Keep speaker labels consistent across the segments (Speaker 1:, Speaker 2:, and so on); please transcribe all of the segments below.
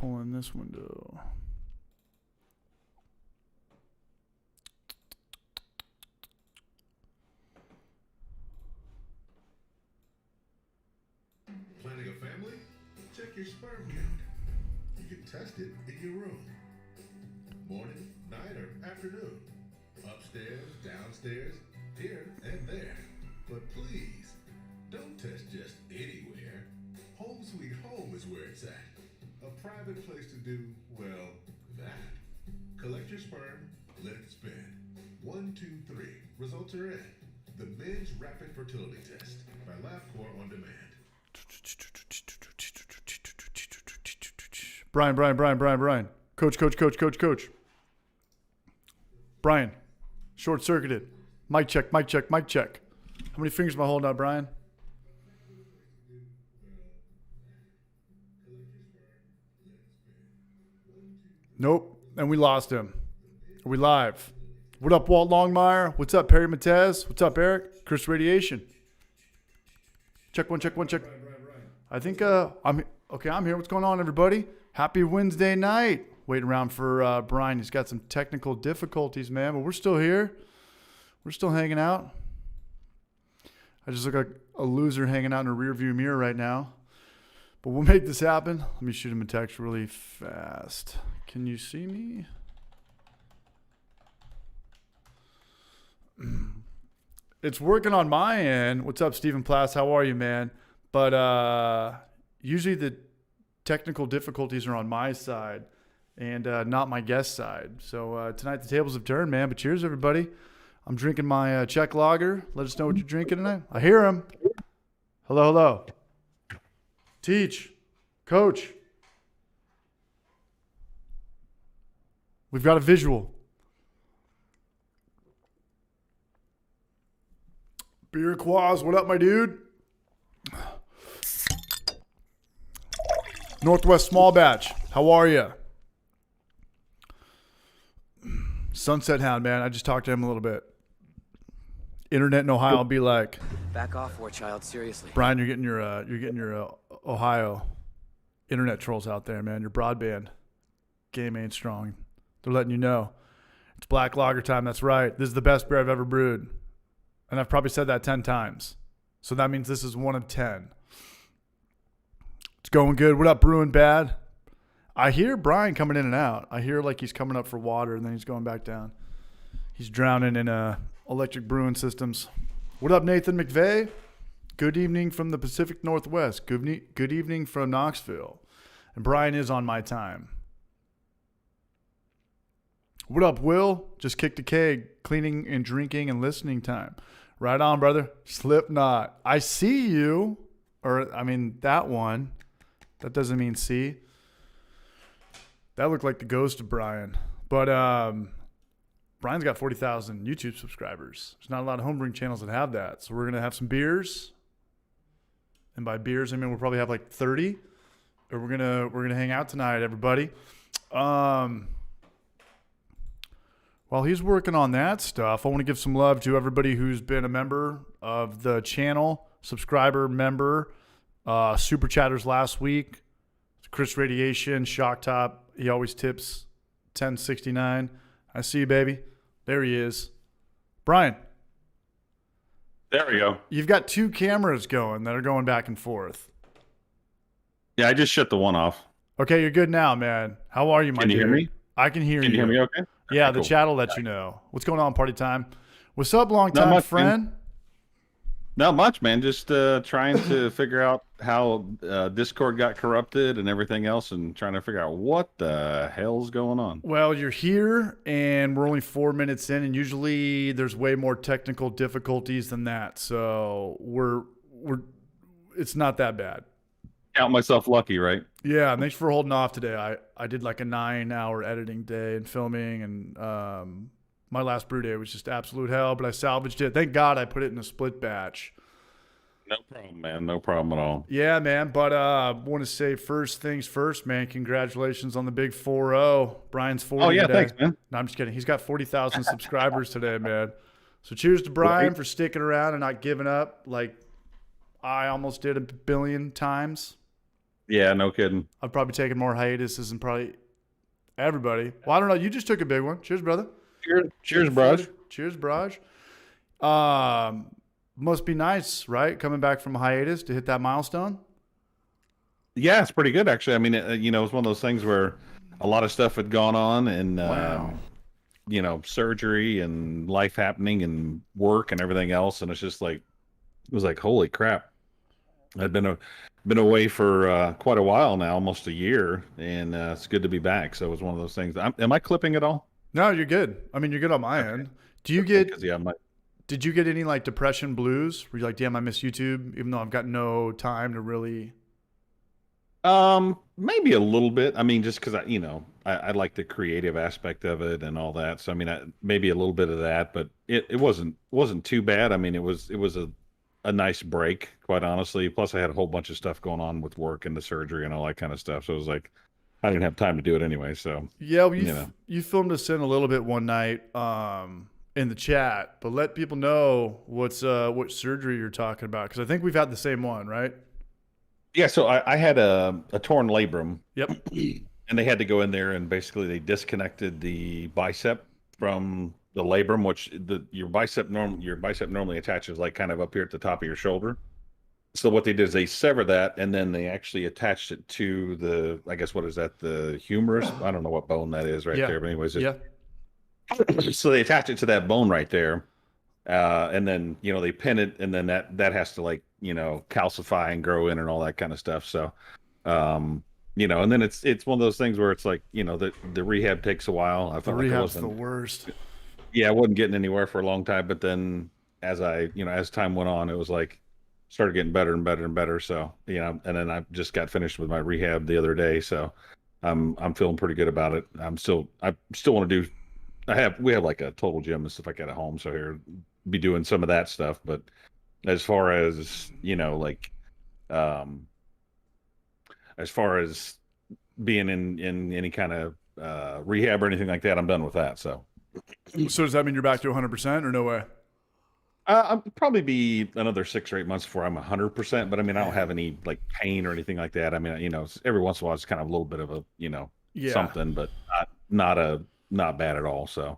Speaker 1: pull in this window.
Speaker 2: Planning a family? Check your sperm count. You can test it in your room. Morning, night, or afternoon. Upstairs, downstairs, here and there. But please, don't test just anywhere. Home Sweet Home is where it's at. A private place to do, well, that. Collect your sperm, let it spin. 1, 2, 3. Results are in. The Men's Rapid Fertility Test by LabCorp On Demand.
Speaker 1: Brian. Coach. Brian, short-circuited. Mic check. How many fingers am I holding out, Brian? Nope. And we lost him. Are we live? What up, Walt Longmire? What's up, Perry Matez? What's up, Eric? Chris Radiation. Check one. I think I'm here. What's going on, everybody? Happy Wednesday night. Waiting around for Brian. He's got some technical difficulties, man, but we're still here. We're still hanging out. I just look like a loser hanging out in a rearview mirror right now. But we'll make this happen. Let me shoot him a text really fast. Can you see me? It's working on my end. What's up, Stephen Plass? How are you, man? But usually the technical difficulties are on my side and not my guest side. So tonight the tables have turned, man. But cheers, everybody. I'm drinking my Czech lager. Let us know what you're drinking tonight. I hear him. Hello. Teach. Coach. We've got a visual. Beer Quaz, what up, my dude? Northwest Small Batch, how are you? Sunset Hound, man, I just talked to him a little bit. Internet in Ohio will be like,
Speaker 3: back off, war child. Seriously,
Speaker 1: Brian, you're getting your Ohio internet trolls out there, man. Your broadband game ain't strong. They're letting you know. It's black lager time. That's right. This is the best beer I've ever brewed. And I've probably said that 10 times. So that means this is 1 of 10. It's going good. What up, Brewing Bad? I hear Brian coming in and out. I hear like he's coming up for water and then he's going back down. He's drowning in electric brewing systems. What up, Nathan McVeigh? Good evening from the Pacific Northwest. Good evening from Knoxville. And Brian is on my time. What up, Will? Just kicked a keg. Cleaning and drinking and listening time. Right on, brother. Slipknot. I see you. That one. That doesn't mean see. That looked like the ghost of Brian. But Brian's got 40,000 YouTube subscribers. There's not a lot of homebrewing channels that have that. So we're going to have some beers. And by beers, I mean we'll probably have like 30. Or we're gonna hang out tonight, everybody. While he's working on that stuff, I want to give some love to everybody who's been a member of the channel, subscriber, member, super chatters last week. Chris Radiation, Shock Top. He always tips 1069. I see you, baby. There he is. Brian.
Speaker 4: There we go.
Speaker 1: You've got 2 cameras going that are going back and forth.
Speaker 4: Yeah, I just shut the one off.
Speaker 1: Okay, you're good now, man. How are you, my dude?
Speaker 4: Can you hear me?
Speaker 1: I can hear you.
Speaker 4: Can you hear me okay?
Speaker 1: Yeah,
Speaker 4: Okay,
Speaker 1: the
Speaker 4: cool.
Speaker 1: chat will let you know. What's going on, party time? What's up, long
Speaker 4: Not
Speaker 1: time
Speaker 4: much,
Speaker 1: friend?
Speaker 4: man. Not much, man. Just trying to figure out how Discord got corrupted and everything else and trying to figure out what the hell's going on.
Speaker 1: Well, you're here and we're only 4 minutes in, and usually there's way more technical difficulties than that. So it's not that bad.
Speaker 4: Count myself lucky, right?
Speaker 1: Yeah, thanks for holding off today. I did like a 9-hour editing day and filming, and my last brew day was just absolute hell, but I salvaged it. Thank God I put it in a split batch.
Speaker 4: No problem, man. No problem at all.
Speaker 1: Yeah, man. But I want to say first things first, man. Congratulations on the big 4-0. Brian's 40
Speaker 4: Oh, yeah.
Speaker 1: today.
Speaker 4: Thanks, man.
Speaker 1: No, I'm just kidding. He's got 40,000 subscribers today, man. So cheers to Brian for sticking around and not giving up like I almost did a billion times.
Speaker 4: Yeah, no kidding.
Speaker 1: I've probably taken more hiatuses than probably everybody. Well, I don't know. You just took a big one. Cheers, brother.
Speaker 4: Cheers, Brush.
Speaker 1: Cheers, Braj. Um, must be nice, right? Coming back from a hiatus to hit that milestone.
Speaker 4: Yeah, it's pretty good actually. I mean, it's one of those things where a lot of stuff had gone on, and
Speaker 1: Wow.
Speaker 4: surgery and life happening and work and everything else, and it's just like it was like holy crap. I'd been away for quite a while now, almost a year, and it's good to be back. So it was one of those things. Am I clipping at all?
Speaker 1: No, you're good. I mean, you're good on my end. Do you
Speaker 4: Okay,
Speaker 1: get?
Speaker 4: 'cause, yeah,
Speaker 1: Did you get any like depression blues? Where you're like, damn, I miss YouTube, even though I've got no time to really.
Speaker 4: maybe a little bit. I mean, just because I like the creative aspect of it and all that. So I mean, maybe a little bit of that, but it wasn't too bad. I mean, it was a nice break, quite honestly. Plus, I had a whole bunch of stuff going on with work and the surgery and all that kind of stuff. So it was like I didn't have time to do it anyway. So
Speaker 1: Yeah, well,
Speaker 4: you know,
Speaker 1: you filmed us in a little bit one night in the chat, but let people know what surgery you're talking about because I think we've had the same one, right?
Speaker 4: yeah. So I had a torn labrum,
Speaker 1: Yep.
Speaker 4: and they had to go in there and basically they disconnected the bicep from the labrum, which your bicep normally attaches like kind of up here at the top of your shoulder. So what they did is they severed that, and then they actually attached it to the, I guess, what is that? The humerus? I don't know what bone that is right
Speaker 1: Yeah.
Speaker 4: there, but anyways,
Speaker 1: Yeah.
Speaker 4: so they attach it to that bone right there, and then they pin it, and then that has to like calcify and grow in and all that kind of stuff. So, and then it's one of those things where it's like the rehab takes a while. I
Speaker 1: The
Speaker 4: felt like I
Speaker 1: rehab's the
Speaker 4: wasn't,
Speaker 1: worst.
Speaker 4: yeah, I wasn't getting anywhere for a long time, but then as time went on, it was like started getting better and better and better. So, and then I just got finished with my rehab the other day, so I'm feeling pretty good about it. I still want to do. We have like a total gym and stuff like that at home, so here be doing some of that stuff. But as far as um, as far as being in any kind of rehab or anything like that, I'm done with that. So
Speaker 1: So does that mean you're back to 100% or no way?
Speaker 4: I'll probably be another 6 or 8 months before I'm 100%. But I mean, I don't have any like pain or anything like that. I mean, every once in a while it's kind of a little bit of a
Speaker 1: Yeah.
Speaker 4: something, but not bad at all. So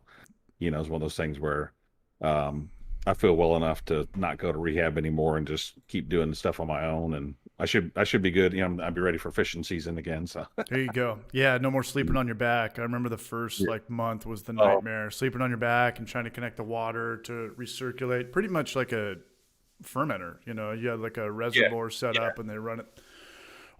Speaker 4: it's one of those things where I feel well enough to not go to rehab anymore and just keep doing the stuff on my own. And I should be good. I'll be ready for fishing season again. So
Speaker 1: There you go. Yeah, no more sleeping on your back. I remember the first
Speaker 4: Yeah.
Speaker 1: like month was the
Speaker 4: Oh.
Speaker 1: nightmare. Sleeping on your back and trying to connect the water to recirculate, pretty much like a fermenter. You had like a reservoir set
Speaker 4: Yeah.
Speaker 1: up and they run it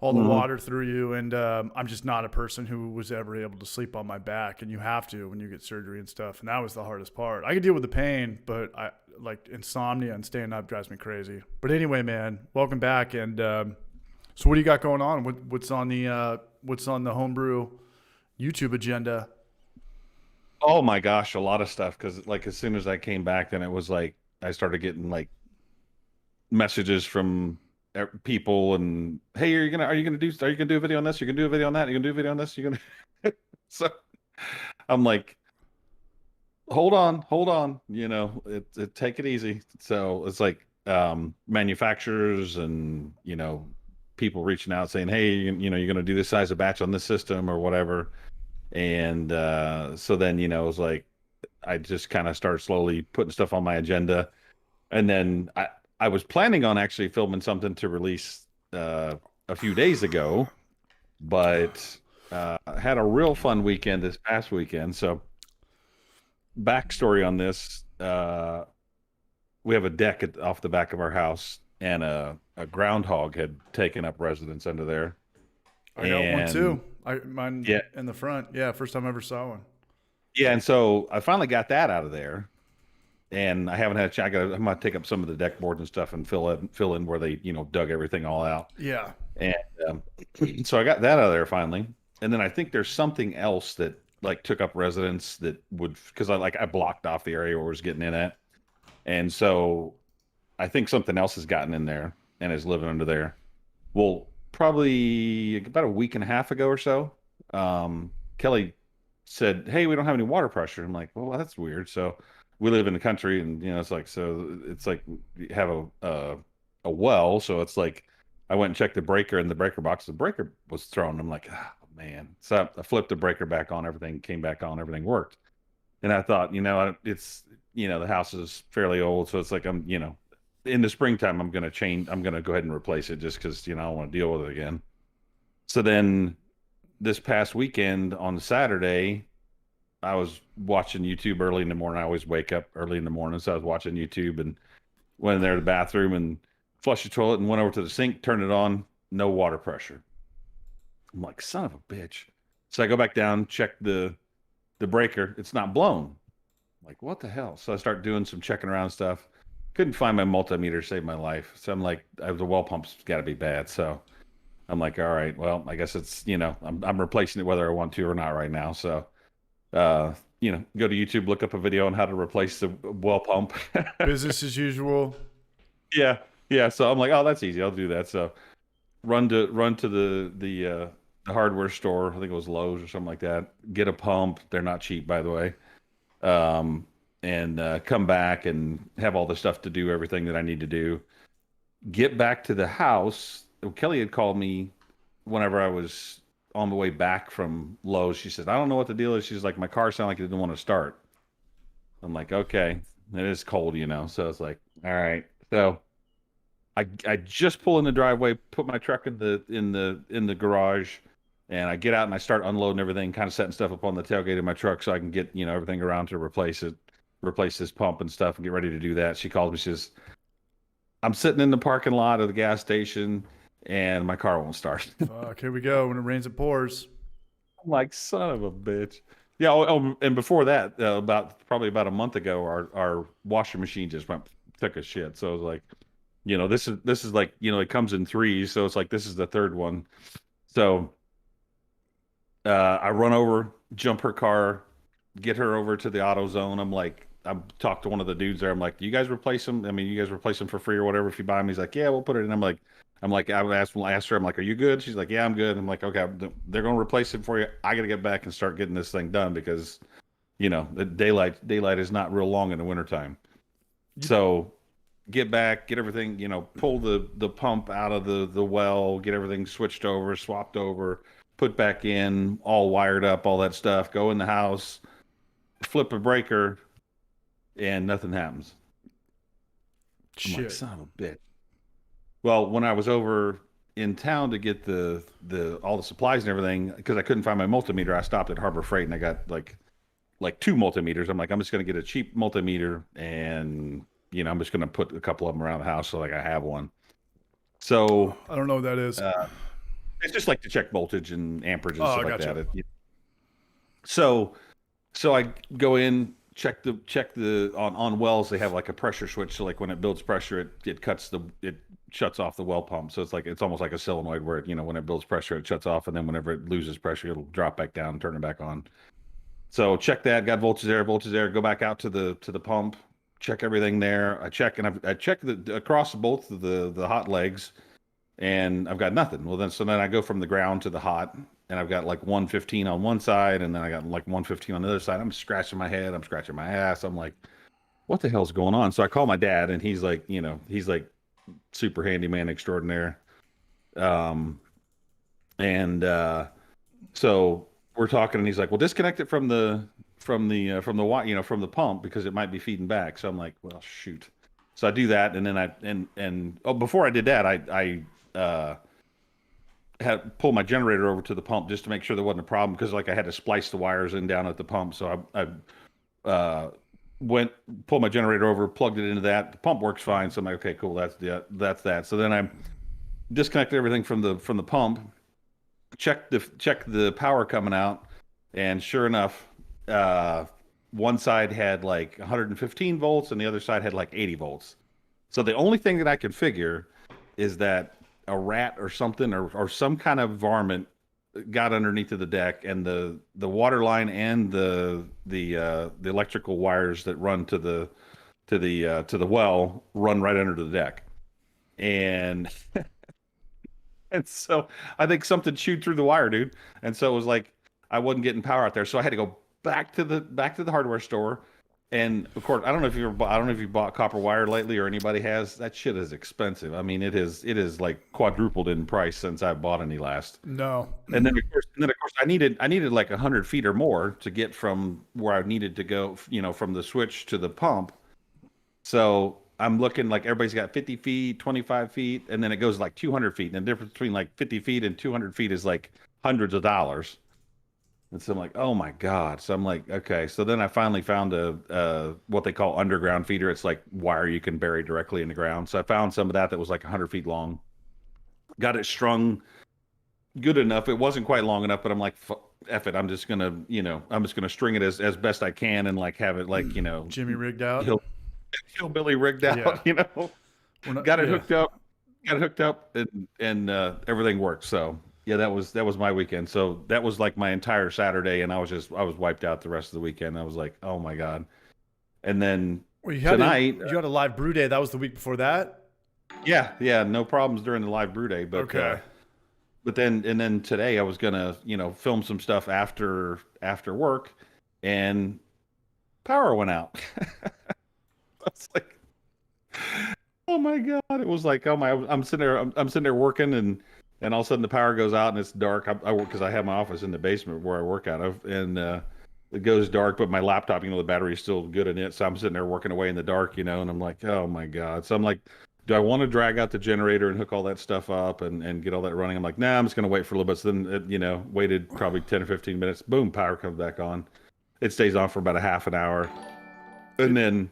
Speaker 1: all the
Speaker 4: Mhm.
Speaker 1: water through you. And I'm just not a person who was ever able to sleep on my back, and you have to when you get surgery and stuff. And that was the hardest part. I could deal with the pain, but I like insomnia and staying up drives me crazy. But anyway, man, welcome back. And so what do you got going on? What's on the homebrew YouTube agenda?
Speaker 4: Oh my gosh, a lot of stuff. Because like as soon as I came back, then it was like I started getting like messages from people and hey, are you gonna do a video on this? You can do a video on that. You can do a video on this. You can. So I'm like, hold on. Take it easy. So it's like manufacturers and people reaching out saying, hey, you're gonna do this size of batch on this system or whatever. And so then it was like I just kind of started slowly putting stuff on my agenda, and then I was planning on actually filming something to release a few days ago, but I had a real fun weekend this past weekend. So backstory on this: we have a deck off the back of our house, and a groundhog had taken up residence under there.
Speaker 1: I got one
Speaker 4: And
Speaker 1: too. Mine
Speaker 4: yeah,
Speaker 1: in the front. Yeah, first time I ever saw one.
Speaker 4: yeah, and so I finally got that out of there, and I haven't had a chance. I'm gonna take up some of the deck boards and stuff and fill in where they dug everything all out.
Speaker 1: Yeah.
Speaker 4: And so I got that out of there finally. And then I think there's something else that like took up residence that would, because I blocked off the area where I was getting in at. And so I think something else has gotten in there and is living under there. Well, probably about a week and a half ago or so, Kelly said, hey, we don't have any water pressure. I'm like, well, that's weird. So we live in the country, and it's like, so it's like we have a well. So it's like I went and checked the breaker in the breaker box. The breaker was thrown. I'm like, oh man. So I flipped the breaker back on. Everything came back on. Everything worked. And I thought, it's, the house is fairly old. So it's like, in the springtime, I'm going to change. I'm going to go ahead and replace it just because, I don't want to deal with it again. So then this past weekend on Saturday, I was watching YouTube early in the morning. I always wake up early in the morning. So I was watching YouTube and went in there to the bathroom and flushed the toilet and went over to the sink, turned it on, no water pressure. I'm like, son of a bitch. So I go back down, check the breaker. It's not blown. I'm like, what the hell? So I start doing some checking around stuff. Couldn't find my multimeter to save my life. So I'm like, the well pump's got to be bad. So I'm like, all right, well, I guess it's, I'm replacing it whether I want to or not right now. So, go to YouTube, look up a video on how to replace the well pump.
Speaker 1: Business as usual.
Speaker 4: Yeah. Yeah. So I'm like, oh, that's easy. I'll do that. So run to the hardware store. I think it was Lowe's or something like that. Get a pump. They're not cheap, by the way. And come back and have all the stuff to do everything that I need to do. Get back to the house. Kelly had called me whenever I was on the way back from Lowe's. She said, I don't know what the deal is. She's like, my car sounded like it didn't want to start. I'm like, okay, it is cold, So it's like, all right. So I just pull in the driveway, put my truck in the garage, and I get out and I start unloading everything, kind of setting stuff up on the tailgate of my truck so I can get, everything around to replace this pump and stuff and get ready to do that. She calls me, she says, I'm sitting in the parking lot of the gas station and my car won't start.
Speaker 1: Fuck, here we go. When it rains, it pours.
Speaker 4: I'm like, son of a bitch. Yeah. And before that, probably about a month ago, our washer machine just took a shit. So I was like, this is like, it comes in threes. So it's like, this is the third one. So I run over, jump her car, get her over to the AutoZone. I'm like, I talked to one of the dudes there. I'm like, you guys replace them? I mean, you guys replace them for free or whatever if you buy them? He's like, yeah, we'll put it in. I asked her, I'm like, are you good? She's like, yeah, I'm good. I'm like, okay, they're going to replace it for you. I got to get back and start getting this thing done because, the daylight is not real long in the wintertime. So get back, get everything, pull the pump out of the well, get everything switched over, swapped over, put back in, all wired up, all that stuff, go in the house, flip a breaker, and nothing happens. I'm like, son of a bitch. Well, when I was over in town to get the all the supplies and everything, because I couldn't find my multimeter, I stopped at Harbor Freight and I got like 2 multimeters. I'm like, I'm just going to get a cheap multimeter and, I'm just going to put a couple of them around the house so like I have one. So
Speaker 1: I don't know what that is.
Speaker 4: It's just like to check voltage and amperage and stuff like
Speaker 1: gotcha.
Speaker 4: that. So I go in, check the on wells. They have like a pressure switch. So like when it builds pressure, it shuts off the well pump. So it's almost like a solenoid where when it builds pressure, it shuts off, and then whenever it loses pressure, it'll drop back down and turn it back on. So check that. Got voltage there. Go back out to the pump. Check everything there. I check across both of the hot legs, and I've got nothing. Well, then I go from the ground to the hot, and I've got like 115 on one side, and then I got like 115 on the other side. I'm scratching my head. I'm scratching my ass. I'm like, what the hell's going on? So I call my dad, and he's like super handyman extraordinaire. So we're talking, and he's like, well, disconnect it from the pump because it might be feeding back. So I'm like, well, shoot. So I do that, and then before I did that, I had pulled my generator over to the pump just to make sure there wasn't a problem because like I had to splice the wires in down at the pump. So I pulled my generator over, plugged it into that. The pump works fine. So I'm like, okay, cool. That's that. So then I disconnected everything from the pump, check the power coming out, and sure enough, one side had like 115 volts and the other side had like 80 volts. So the only thing that I could figure is that a rat or something or some kind of varmint got underneath of the deck, and the water line and the electrical wires that run to the well run right under the deck. And so I think something chewed through the wire, dude. And so it was like I wasn't getting power out there. So I had to go back to the hardware store, And of course, I don't know if I don't know if you bought copper wire lately or anybody has. That shit is expensive. I mean, it is like quadrupled in price since I bought any last.
Speaker 1: No.
Speaker 4: And then of course, I needed like 100 feet or more to get from where I needed to go. From the switch to the pump. So I'm looking like everybody's got 50 feet, 25 feet, and then it goes like 200 feet. And the difference between like 50 feet and 200 feet is like hundreds of dollars. And so I'm like, oh my God. So I'm like, okay. So then I finally found a what they call underground feeder. It's like wire you can bury directly in the ground. So I found some of that was like 100 feet long. Got it strung good enough. It wasn't quite long enough, but I'm like, F it. I'm just gonna string it as best I can and like have it like,
Speaker 1: Jimmy rigged out.
Speaker 4: hillbilly rigged out,
Speaker 1: Yeah. We're not-
Speaker 4: got it
Speaker 1: yeah.
Speaker 4: hooked up and everything worked. So yeah, that was my weekend. So that was like my entire Saturday, and I was wiped out the rest of the weekend. I was like, oh my God. And then
Speaker 1: Well, you had
Speaker 4: tonight,
Speaker 1: you had a live brew day. That was the week before that.
Speaker 4: yeah, no problems during the live brew day. But
Speaker 1: Okay.
Speaker 4: but then today I was gonna film some stuff after work, and power went out. I was like, oh my God. It was like, oh my, I'm sitting there working, and all of a sudden the power goes out and it's dark. I work because I have my office in the basement where I work out of, and it goes dark, but my laptop, the battery's still good in it. So I'm sitting there working away in the dark, and I'm like, oh my God. So I'm like, do I want to drag out the generator and hook all that stuff up and get all that running? I'm like, nah, I'm just going to wait for a little bit. So then, waited probably 10 or 15 minutes. Boom, power comes back on. It stays on for about a half an hour. And then,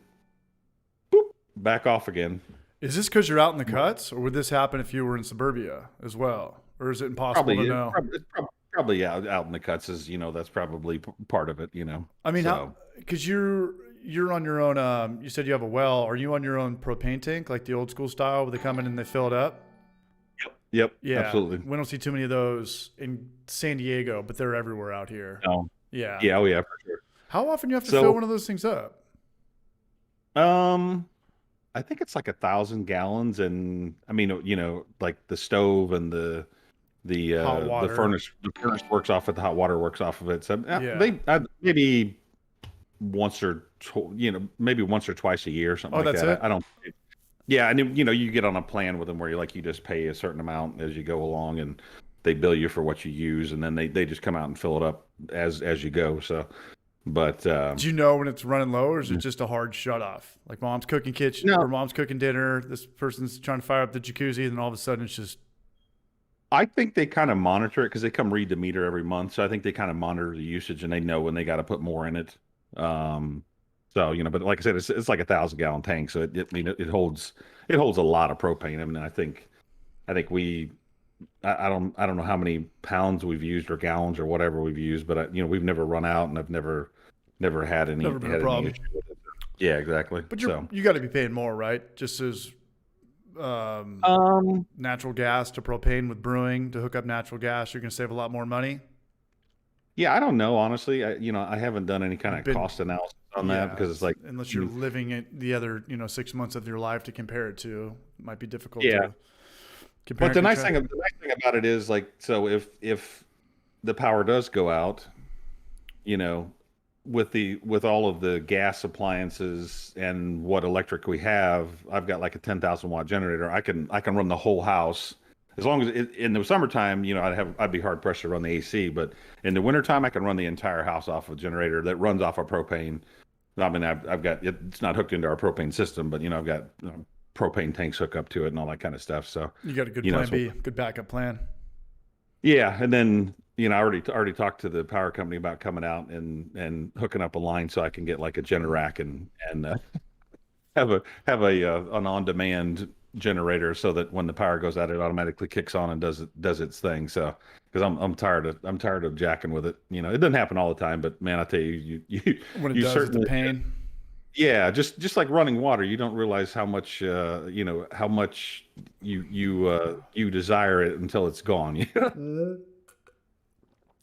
Speaker 4: boop, back off again.
Speaker 1: Is this because you're out in the cuts, or would this happen if you were in suburbia as well, or is it impossible to know?
Speaker 4: Probably out in the cuts is, that's probably part of it,
Speaker 1: I mean,
Speaker 4: So,
Speaker 1: because you're on your own. You said you have a well. Are you on your own propane tank, like the old school style, where they come in and they fill it up?
Speaker 4: yep,
Speaker 1: Yeah,
Speaker 4: absolutely.
Speaker 1: We don't see too many of those in San Diego, but they're everywhere out here.
Speaker 4: No.
Speaker 1: Yeah.
Speaker 4: Yeah, oh yeah, for sure.
Speaker 1: How often do you have to
Speaker 4: So-
Speaker 1: fill one of those things up?
Speaker 4: I think it's like 1,000 gallons, and I mean, like the stove and the
Speaker 1: Hot
Speaker 4: the
Speaker 1: water.
Speaker 4: furnace works off it, the hot water works off of it. So
Speaker 1: Yeah.
Speaker 4: maybe maybe once or twice a year or something
Speaker 1: Oh,
Speaker 4: like
Speaker 1: that's
Speaker 4: that.
Speaker 1: it?
Speaker 4: I don't. Yeah, and you get on a plan with them where you just pay a certain amount as you go along, and they bill you for what you use, and then they just come out and fill it up as you go. So, but
Speaker 1: Do you know when it's running low, or is it just a hard shut off? Like mom's cooking kitchen,
Speaker 4: No.
Speaker 1: or mom's cooking dinner. This person's trying to fire up the jacuzzi, and then all of a sudden it's just
Speaker 4: I think they kind of monitor it because they come read the meter every month. So I think they kind of monitor the usage and they know when they got to put more in it. So but like I said, it's like 1,000-gallon tank, so it holds a lot of propane. I mean, I think I don't know how many pounds we've used or gallons or whatever we've used, but we've never run out, and I've never had any
Speaker 1: Never been a
Speaker 4: had any
Speaker 1: problem.
Speaker 4: issue with it. Yeah, exactly.
Speaker 1: But
Speaker 4: So,
Speaker 1: you got to be paying more, right? Just as natural gas to propane with brewing to hook up natural gas, you're going to save a lot more money.
Speaker 4: yeah, I don't know honestly. I haven't done any kind of
Speaker 1: Been-
Speaker 4: cost analysis on that
Speaker 1: Yeah,
Speaker 4: because it's like
Speaker 1: unless you're living it the other 6 months of your life to compare it to, it might be difficult.
Speaker 4: Yeah.
Speaker 1: To compare
Speaker 4: But the
Speaker 1: and
Speaker 4: nice
Speaker 1: contrast.
Speaker 4: thing about it is like, so if the power does go out, with all of the gas appliances and what electric we have, I've got like a 10,000-watt generator. I can run the whole house as long as in the summertime, I'd be hard pressed to run the AC, but in the wintertime, I can run the entire house off of a generator that runs off of propane. I mean, I've got it's not hooked into our propane system, but I've got propane tanks hooked up to it and all that kind of stuff. So
Speaker 1: You got a good
Speaker 4: you know,
Speaker 1: plan
Speaker 4: so-
Speaker 1: B, good backup plan.
Speaker 4: yeah, and then I already talked to the power company about coming out and hooking up a line so I can get like a Generac and have an on demand generator so that when the power goes out, it automatically kicks on and does its thing. So because I'm tired of jacking with it. It doesn't happen all the time, but man, I tell you,
Speaker 1: When it
Speaker 4: you
Speaker 1: does, it's the
Speaker 4: certainly
Speaker 1: pain.
Speaker 4: yeah, just like running water, you don't realize how much how much you desire it until it's gone.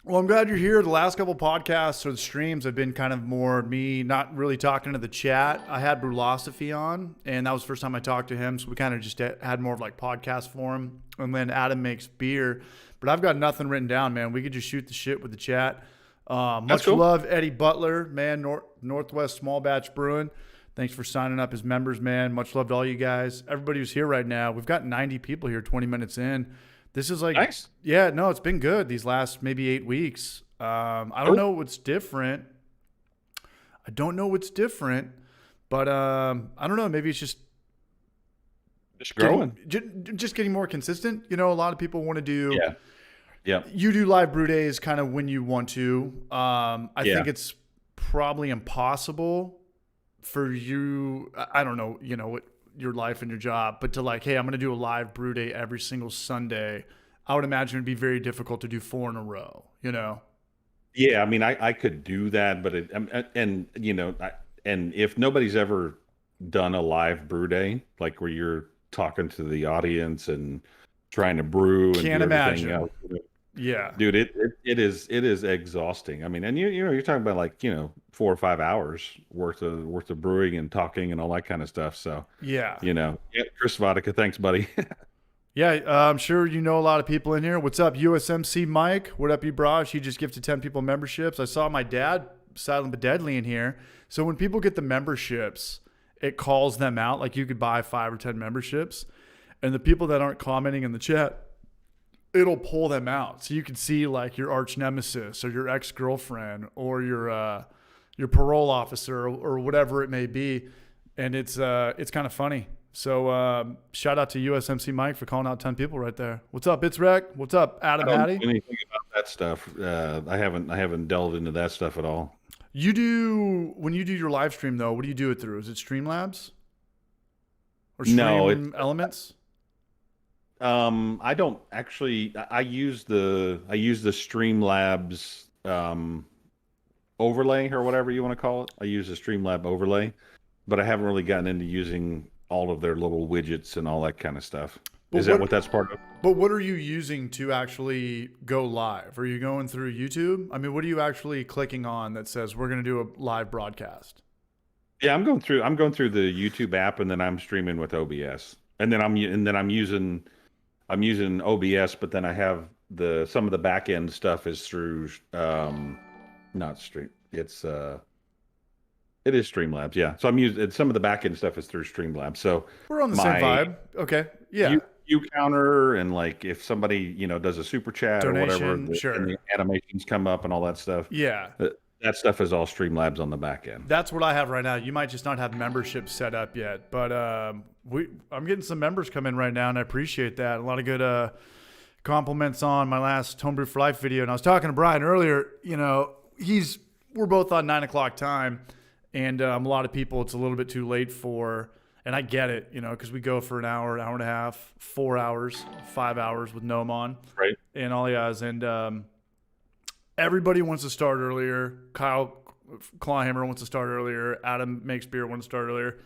Speaker 1: Well, I'm glad you're here. The last couple podcasts or the streams have been kind of more me not really talking to the chat. I had Brulosophy on, and that was the first time I talked to him. So we kind of just had more of like podcast form. And then Adam makes beer. But I've got nothing written down, man. We could just shoot the shit with the chat. Much
Speaker 4: cool.
Speaker 1: love, Eddie Butler, man, Northwest Small Batch Brewing. Thanks for signing up as members, man. Much love to all you guys. Everybody who's here right now. We've got 90 people here 20 minutes in. This is like,
Speaker 4: Nice.
Speaker 1: yeah, no, it's been good these last maybe 8 weeks. I don't
Speaker 4: Cool.
Speaker 1: know what's different. But I don't know. Maybe it's just
Speaker 4: Just growing.
Speaker 1: just getting more consistent. You know, a lot of people want to do.
Speaker 4: Yeah. Yeah.
Speaker 1: You do live brew days kind of when you want to. I
Speaker 4: Yeah.
Speaker 1: think it's probably impossible for you. I don't know, what your life and your job, but to like, hey, I'm going to do a live brew day every single Sunday. I would imagine it'd be very difficult to do 4 in a row,
Speaker 4: Yeah, I mean, I could do that, but and and if nobody's ever done a live brew day, like where you're talking to the audience and trying to brew and
Speaker 1: Can't
Speaker 4: do everything
Speaker 1: imagine.
Speaker 4: else,
Speaker 1: Yeah.
Speaker 4: dude, it is exhausting. I mean, and you're talking about like 4 or 5 hours worth of brewing and talking and all that kind of stuff. So
Speaker 1: Yeah.
Speaker 4: yeah, Chris Vodka, thanks, buddy.
Speaker 1: Yeah, I'm sure you know a lot of people in here. What's up, USMC Mike? What up, you Braj? He just gifted 10 people memberships. I saw my dad, Silent but Deadly, in here. So when people get the memberships, it calls them out. Like you could buy 5 or 10 memberships. And the people that aren't commenting in the chat, it'll pull them out. So you can see like your arch nemesis or your ex-girlfriend or your parole officer or whatever it may be. And it's kind of funny. So shout out to USMC Mike for calling out 10 people right there. What's up, It's Rec? What's up, Adam
Speaker 4: I don't
Speaker 1: Hattie?
Speaker 4: know anything about that stuff. I haven't delved into that stuff at all.
Speaker 1: When you do your live stream though, what do you do it through? Is it Streamlabs? Or
Speaker 4: No,
Speaker 1: Stream Elements?
Speaker 4: I don't actually. I use the Streamlabs overlay or whatever you want to call it. I use the Streamlab overlay, but I haven't really gotten into using all of their little widgets and all that kind of stuff.
Speaker 1: But
Speaker 4: Is that what that's part of?
Speaker 1: But what are you using to actually go live? Are you going through YouTube? I mean, what are you actually clicking on that says we're going to do a live broadcast?
Speaker 4: Yeah, I'm going through the YouTube app, and then I'm streaming with OBS, and then I'm using OBS, but then I have some of the back end stuff is through not Stream. It is Streamlabs, yeah. So I'm using some of the back end stuff is through Streamlabs. So
Speaker 1: We're on the same vibe. Okay. Yeah.
Speaker 4: you counter, and like if somebody does a super chat or whatever,
Speaker 1: Donation, sure.
Speaker 4: and the animations come up and all that stuff.
Speaker 1: Yeah.
Speaker 4: That stuff is all Streamlabs on the back end.
Speaker 1: That's what I have right now. You might just not have membership set up yet, but I'm getting some members come in right now, and I appreciate that. A lot of good compliments on my last Homebrew for Life video. And I was talking to Brian earlier. We're both on 9 o'clock time, and a lot of people it's a little bit too late for. And I get it, because we go for an hour and a half, 4 hours, 5 hours with Noam on,
Speaker 4: Right.
Speaker 1: and all he has, and everybody wants to start earlier. Kyle Clawhammer wants to start earlier. Adam Makes Beer wants to start earlier.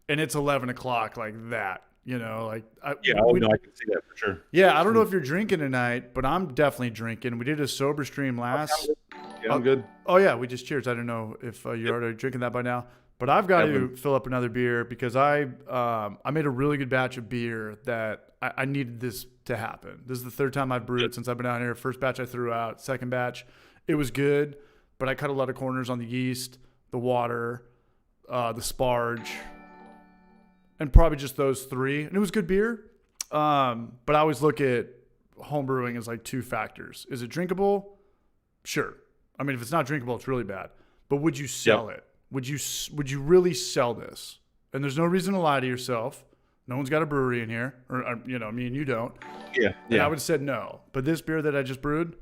Speaker 1: And it's 11 o'clock like that, I
Speaker 4: I can see that for sure.
Speaker 1: Yeah, I don't know if you're drinking tonight, but I'm definitely drinking. We did a sober stream last.
Speaker 4: Yeah, I'm good.
Speaker 1: Oh, yeah, we just cheers. I don't know if you're already drinking that by now. But I've got to fill up another beer because I made a really good batch of beer that I needed this to happen. This is the third time I've brewed since I've been down here. First batch I threw out. Second batch, it was good, but I cut a lot of corners on the yeast, the water, the sparge, and probably just those 3. And it was good beer. But I always look at home brewing as like 2 factors. Is it drinkable? Sure. I mean, if it's not drinkable, it's really bad. But would you sell it? Would you really sell this? And there's no reason to lie to yourself. No one's got a brewery in here, or me and you don't.
Speaker 4: Yeah.
Speaker 1: And I would have said no. But this beer that I just brewed,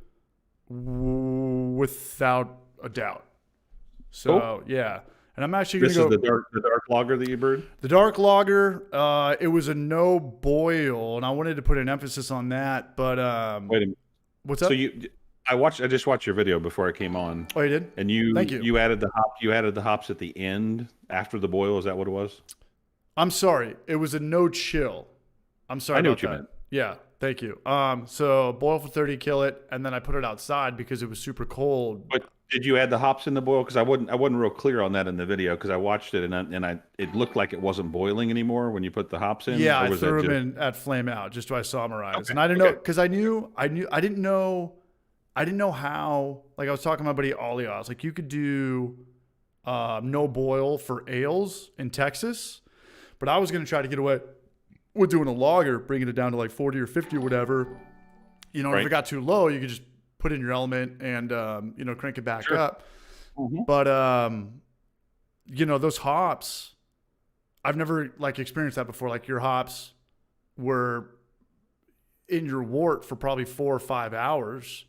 Speaker 1: without a doubt. So yeah, and I'm actually
Speaker 4: This
Speaker 1: gonna
Speaker 4: is
Speaker 1: go.
Speaker 4: the dark lager that you brewed.
Speaker 1: The dark lager. It was a no boil, and I wanted to put an emphasis on that. But
Speaker 4: Wait a minute.
Speaker 1: what's up?
Speaker 4: So I just watched your video before I came on.
Speaker 1: Oh, you did?
Speaker 4: And you
Speaker 1: Thank you.
Speaker 4: you added the hops at the end after the boil. Is that what it was?
Speaker 1: I'm sorry. It was a no chill. I'm sorry
Speaker 4: I knew
Speaker 1: about
Speaker 4: what you
Speaker 1: that.
Speaker 4: meant.
Speaker 1: Yeah, thank you. So boil for 30, kill it, and then I put it outside because it was super cold.
Speaker 4: But did you add the hops in the boil? Because I wasn't real clear on that in the video because I watched it and it looked like it wasn't boiling anymore when you put the hops in.
Speaker 1: Yeah,
Speaker 4: Or
Speaker 1: I
Speaker 4: was
Speaker 1: threw
Speaker 4: that
Speaker 1: them
Speaker 4: just-
Speaker 1: in at flame out just to I summarize,
Speaker 4: Okay,
Speaker 1: and I didn't know
Speaker 4: okay.
Speaker 1: because I didn't know I didn't know how. Like I was talking to my buddy Ollie, I was like, you could do no boil for ales in Texas, but I was gonna try to get away with doing a lager, bringing it down to like 40 or 50 or whatever. You know, if
Speaker 4: Right.
Speaker 1: it got too low, you could just put in your element and you know, crank it back
Speaker 4: Sure.
Speaker 1: up.
Speaker 4: Mhm.
Speaker 1: But you know, those hops, I've never like experienced that before. Like your hops were in your wort for probably 4 or 5 hours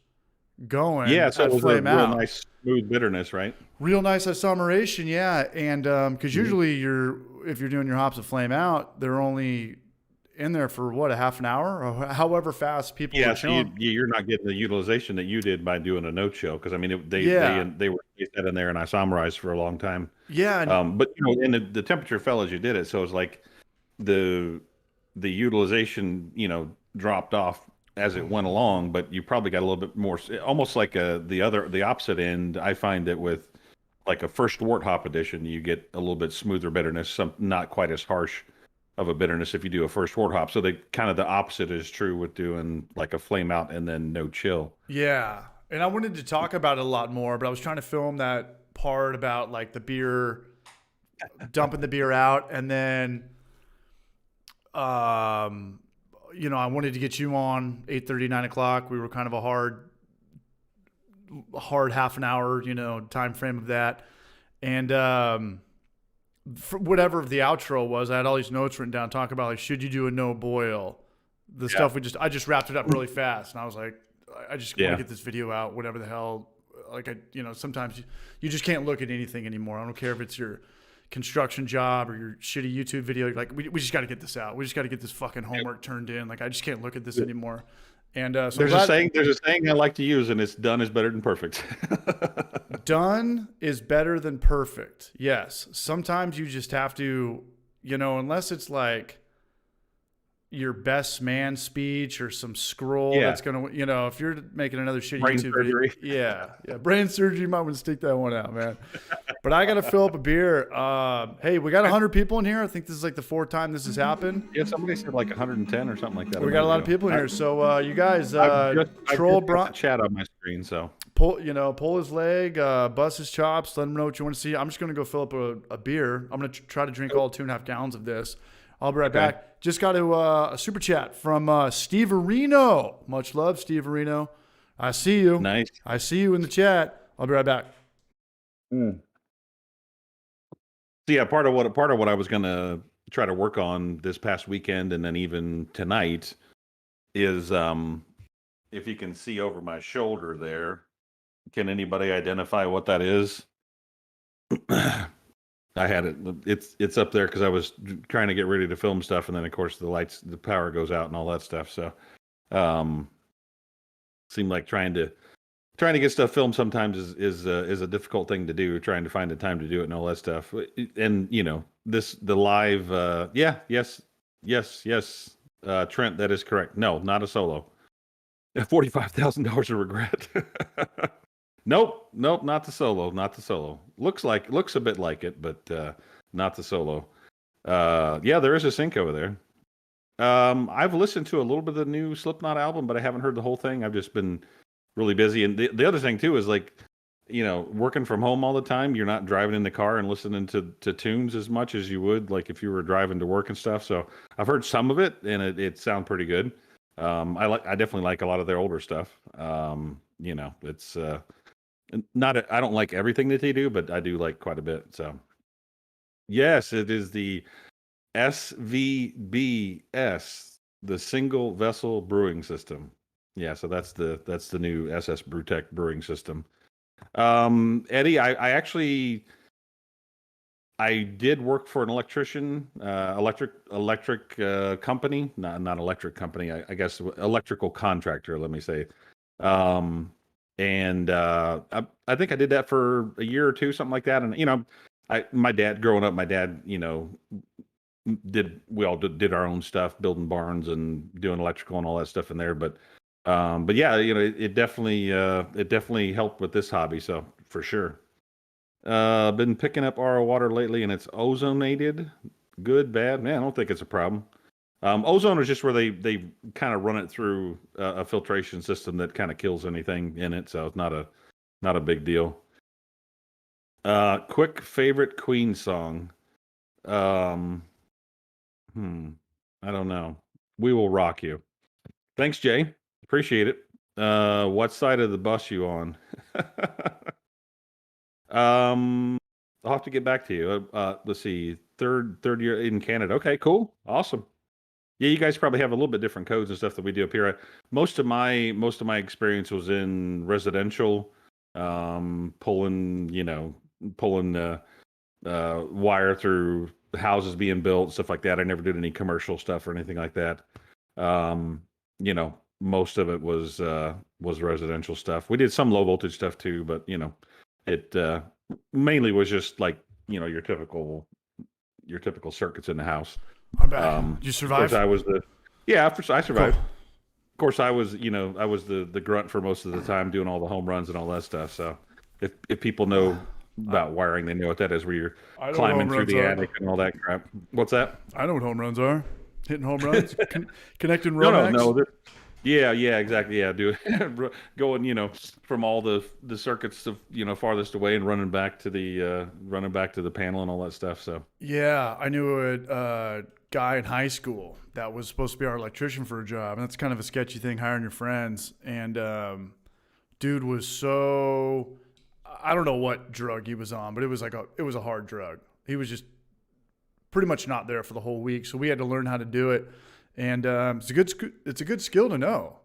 Speaker 1: going
Speaker 4: Yeah, so
Speaker 1: at
Speaker 4: it was a
Speaker 1: flame
Speaker 4: real
Speaker 1: out.
Speaker 4: nice smooth bitterness, right?
Speaker 1: Real nice isomerization, yeah. And because usually if you're doing your hops at flame out, they're only in there for what, a half an hour or however fast people
Speaker 4: Yeah,
Speaker 1: are
Speaker 4: so
Speaker 1: chilling.
Speaker 4: you're not getting the utilization that you did by doing a no chill because I mean
Speaker 1: Yeah,
Speaker 4: they sat in there and isomerized for a long time.
Speaker 1: yeah, and
Speaker 4: But you know, and the temperature fell as you did it, so it's like the the utilization, you know, dropped off as it went along, but you probably got a little bit more, almost like the opposite end. I find that with like a first wort hop edition, you get a little bit smoother bitterness, some not quite as harsh of a bitterness if you do a first wort hop. So they kind of the opposite is true with doing like a flame out and then no chill.
Speaker 1: yeah. And I wanted to talk about it a lot more, but I was trying to film that part about like the beer, dumping the beer out, and then um you know, I wanted to get you on 8:30, 9 o'clock. We were kind of a hard half an hour, you know, time frame of that. And for whatever the outro was, I had all these notes written down talking about like, should you do a no boil? The
Speaker 4: Yeah.
Speaker 1: stuff I just wrapped it up really fast, and I was like, I just want
Speaker 4: Yeah.
Speaker 1: to get this video out, whatever the hell. Like you know, sometimes you just can't look at anything anymore. I don't care if it's your construction job or your shitty YouTube video. You're like, we just got to get this out. We just got to get this fucking homework turned in. Like, I just can't look at this anymore. And so I'm
Speaker 4: There's a
Speaker 1: glad-
Speaker 4: saying. There's a saying I like to use, and it's done is better than perfect.
Speaker 1: Done is better than perfect. Yes. Sometimes you just have to, you know, unless it's like your best man speech or some scroll
Speaker 4: Yeah.
Speaker 1: that's going to, you know, if you're making another shitty
Speaker 4: Brain
Speaker 1: YouTube
Speaker 4: surgery.
Speaker 1: video. Yeah. Brain surgery. You might want to stick that one out, man. But I got to fill up a beer. Hey, we got 100 people in here. I think this is like the fourth time this has happened.
Speaker 4: Yeah, somebody said like 110 or something like that.
Speaker 1: We got a lot of people in here. So you guys,
Speaker 4: I've
Speaker 1: troll
Speaker 4: just got
Speaker 1: Bron,
Speaker 4: the chat on my screen, so
Speaker 1: pull his leg, bust his chops, let him know what you want to see. I'm just going to go fill up a beer. I'm going to try to drink all 2.5 gallons of this. I'll be right back. Just got a super chat from Steve Areno. Much love, Steve Areno. I see you.
Speaker 4: nice.
Speaker 1: I see you in the chat. I'll be right back.
Speaker 4: So yeah, part of what I was gonna try to work on this past weekend and then even tonight is if you can see over my shoulder there, can anybody identify what that is? I had it. It's up there because I was trying to get ready to film stuff, and then of course the power goes out and all that stuff. So, seemed like trying to get stuff filmed sometimes is a difficult thing to do. Trying to find the time to do it and all that stuff. And you know the live. Yes. Trent, that is correct. No, not a solo. $45,000 of regret. Nope, not the solo, not the solo. Looks a bit like it, but not the solo. Yeah, there is a sync over there. I've listened to a little bit of the new Slipknot album, but I haven't heard the whole thing. I've just been really busy. And the other thing too is like, you know, working from home all the time, you're not driving in the car and listening to tunes as much as you would like if you were driving to work and stuff. So I've heard some of it and it sounds pretty good. I definitely like a lot of their older stuff. You know, it's I don't like everything that they do, but I do like quite a bit. So yes, it is the SVBS, the single vessel brewing system. Yeah, so that's the new SS Brewtech brewing system. Eddie, I did work for an electrician, electric company, not electric company, I guess electrical contractor, let me say. And I think I did that for a year or two, something like that. And you know, my dad growing up, you know, we all did our own stuff, building barns and doing electrical and all that stuff in there. But yeah, you know, it definitely helped with this hobby. So for sure. Been picking up RO water lately, and it's ozonated. Good, bad, man. I don't think it's a problem. Ozone is just where they kind of run it through a filtration system that kind of kills anything in it, so it's not a big deal. Quick favorite Queen song. Um, I don't know. We Will Rock You. Thanks, Jay. Appreciate it. What side of the bus you on? I'll have to get back to you. Let's see. Third year in Canada. Okay, cool. Awesome. Yeah, you guys probably have a little bit different codes and stuff that we do up here. Most of my experience was in residential, pulling wire through houses being built, stuff like that. I never did any commercial stuff or anything like that. Most of it was residential stuff. We did some low voltage stuff too, but it mainly was just like your typical circuits in the house.
Speaker 1: I'm back. You survived?
Speaker 4: Of course, I was I survived.
Speaker 1: Cool.
Speaker 4: Of course, I was the grunt for most of the time, doing all the home runs and all that stuff. So if people know about wiring, they know what that is, where you're climbing through the attic and all that crap. What's that?
Speaker 1: I know what home runs are. Hitting home runs, connecting Romax.
Speaker 4: No. Yeah, exactly. Yeah, dude. Going, from all the circuits to farthest away and running back to the panel and all that stuff. So
Speaker 1: yeah, I knew a guy in high school that was supposed to be our electrician for a job, and that's kind of a sketchy thing, hiring your friends. And dude was so, I don't know what drug he was on, but it was a hard drug. He was just pretty much not there for the whole week, so we had to learn how to do it. And it's a good skill to know.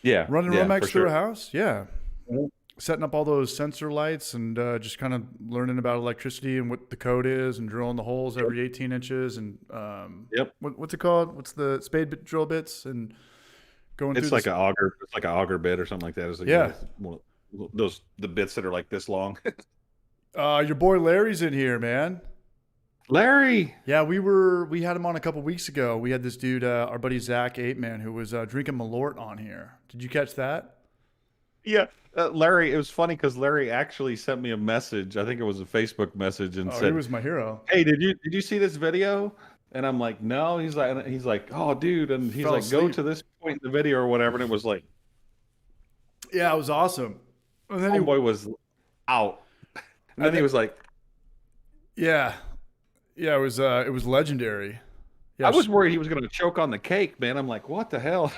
Speaker 4: Yeah,
Speaker 1: running Romex through a house. Yeah,
Speaker 4: mm-hmm.
Speaker 1: Setting up all those sensor lights and just kind of learning about electricity and what the code is, and drilling the holes every 18 inches. And what's it called? What's the spade drill bits and going?
Speaker 4: It's
Speaker 1: through
Speaker 4: like an auger. It's like an auger bit or something like that. It's like the bits that are like this long.
Speaker 1: Your boy Larry's in here, man.
Speaker 4: Larry.
Speaker 1: Yeah, we had him on a couple weeks ago. We had this dude, our buddy Zach Apeman, who was drinking Malort on here. Did you catch that?
Speaker 4: Yeah, Larry. It was funny because Larry actually sent me a message. I think it was a Facebook message, and said,
Speaker 1: "He was my hero."
Speaker 4: Hey, did you see this video? And I'm like, no. He's like, oh, dude, and he's like,
Speaker 1: asleep.
Speaker 4: go to this point in the video or whatever. And it was like,
Speaker 1: yeah, it was awesome. And then
Speaker 4: homeboy was out, and then he was like,
Speaker 1: yeah. Yeah, it was legendary. Yeah,
Speaker 4: I was worried he was going to choke on the cake, man. I'm like, what the hell?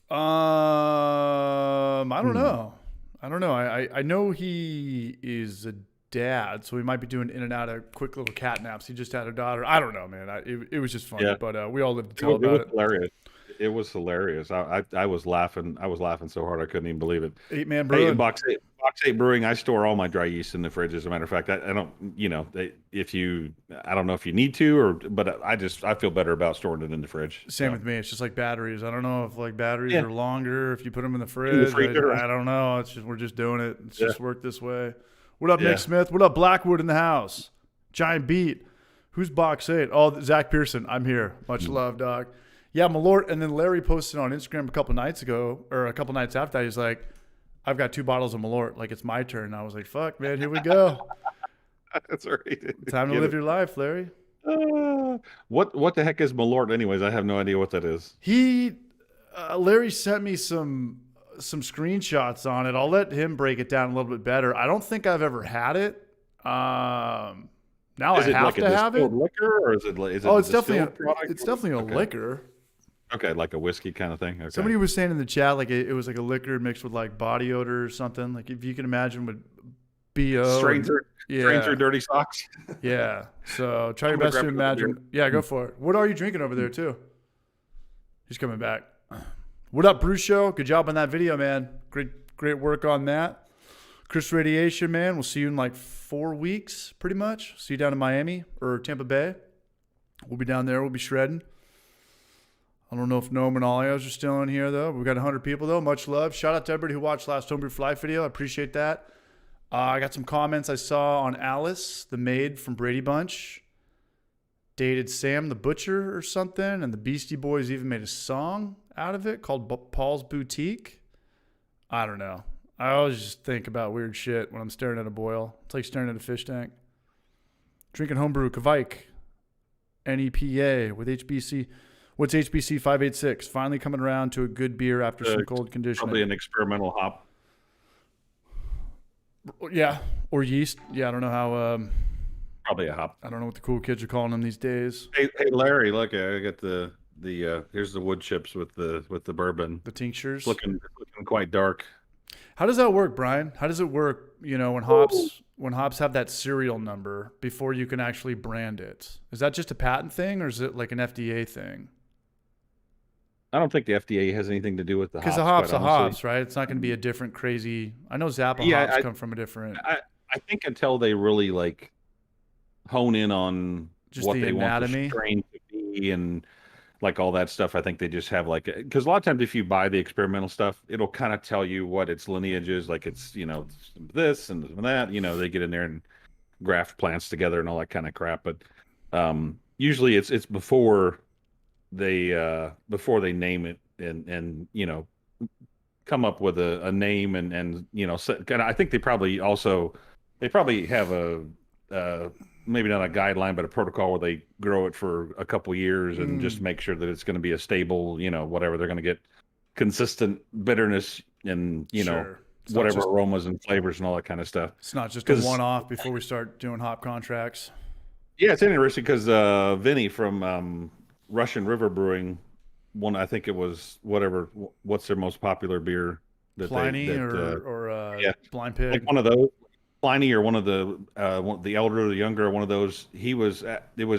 Speaker 1: I don't know. I know he is a dad, so he might be doing in and out of quick little cat naps. He just had a daughter. I don't know, man. It was just funny, but we all lived to tell about it.
Speaker 4: Hilarious. It was hilarious. I was laughing. I was laughing so hard I couldn't even believe it.
Speaker 1: 8-Man Brewing.
Speaker 4: Hey, Box 8 Brewing. I store all my dry yeast in the fridge. As a matter of fact, I don't. I don't know if you need to, but I feel better about storing it in the fridge.
Speaker 1: Same with me. It's just like batteries. I don't know if like batteries are longer if you put them in the fridge.
Speaker 4: In the freezer.
Speaker 1: I don't know. It's just we're just doing it. It's just worked this way. What up, Nick Smith? What up, Blackwood in the house? Giant Beat. Who's Box 8? Oh, Zach Pearson. I'm here. Much love, dog. Yeah, Malort. And then Larry posted on Instagram a couple nights after that. He's like, I've got 2 bottles of Malort. Like, it's my turn. And I was like, fuck, man, here we go.
Speaker 4: That's right.
Speaker 1: Time to live your life, Larry.
Speaker 4: What the heck is Malort anyways? I have no idea what that is.
Speaker 1: Larry sent me some screenshots on it. I'll let him break it down a little bit better. I don't think I've ever had it. Now
Speaker 4: is
Speaker 1: I
Speaker 4: it
Speaker 1: have
Speaker 4: like
Speaker 1: to have it.
Speaker 4: Liquor, or is it
Speaker 1: it's definitely a liquor.
Speaker 4: Okay, like a whiskey kind of thing. Okay.
Speaker 1: Somebody was saying in the chat like it was like a liquor mixed with like body odor or something. Like if you can imagine with BO.
Speaker 4: Strain through dirty socks.
Speaker 1: Yeah. So try your best to imagine. Yeah, go for it. What are you drinking over there too? He's coming back. What up, Bruce Show? Good job on that video, man. Great work on that. Chris Radiation, man. We'll see you in like 4 weeks, pretty much. See you down in Miami or Tampa Bay. We'll be down there. We'll be shredding. I don't know if Noam and Olios are still in here, though. We've got 100 people, though. Much love. Shout out to everybody who watched last Homebrew for Life video. I appreciate that. I got some comments I saw on Alice, the maid from Brady Bunch. Dated Sam the Butcher or something. And the Beastie Boys even made a song out of it called Paul's Boutique. I don't know. I always just think about weird shit when I'm staring at a boil. It's like staring at a fish tank. Drinking homebrew, Kvike, NEPA with HBC. What's HBC 586? Finally coming around to a good beer after some cold
Speaker 4: Probably
Speaker 1: conditioning.
Speaker 4: an experimental hop.
Speaker 1: Yeah, or yeast. Yeah, I don't know how.
Speaker 4: Probably a hop.
Speaker 1: I don't know what the cool kids are calling them these days.
Speaker 4: Hey, Larry, look, I got the here's the wood chips with the bourbon.
Speaker 1: The tinctures.
Speaker 4: It's looking quite dark.
Speaker 1: How does that work, Brian? How does it work? You know, when hops have that serial number before you can actually brand it. Is that just a patent thing, or is it like an FDA thing?
Speaker 4: I don't think the FDA has anything to do with the hops.
Speaker 1: Because the hops
Speaker 4: quite
Speaker 1: are
Speaker 4: honestly.
Speaker 1: hops, right? It's not going to be a different crazy. I know Zappa
Speaker 4: Yeah,
Speaker 1: hops come from a different.
Speaker 4: I think until they really like hone in on
Speaker 1: Just
Speaker 4: what
Speaker 1: the
Speaker 4: they
Speaker 1: anatomy.
Speaker 4: want the strain to be and like all that stuff, I think they just have like because a lot of times if you buy the experimental stuff, it'll kind of tell you what its lineage is. Like it's this and that. They get in there and graft plants together and all that kind of crap. But usually it's before they name it and come up with a name and I think they probably have a maybe not a guideline but a protocol where they grow it for a couple years and just make sure that it's going to be a stable whatever they're going to get consistent bitterness and
Speaker 1: Sure. It's not
Speaker 4: whatever
Speaker 1: just-
Speaker 4: aromas and flavors and all that kind of stuff.
Speaker 1: It's not just a
Speaker 4: 'Cause-
Speaker 1: one-off before we start doing hop contracts.
Speaker 4: Yeah, it's interesting because Vinny from Russian River Brewing, I think it was what's their most popular beer?
Speaker 1: Pliny or
Speaker 4: yeah,
Speaker 1: Blind Pig.
Speaker 4: like one of those, Pliny or one of the elder or the younger, one of those. It was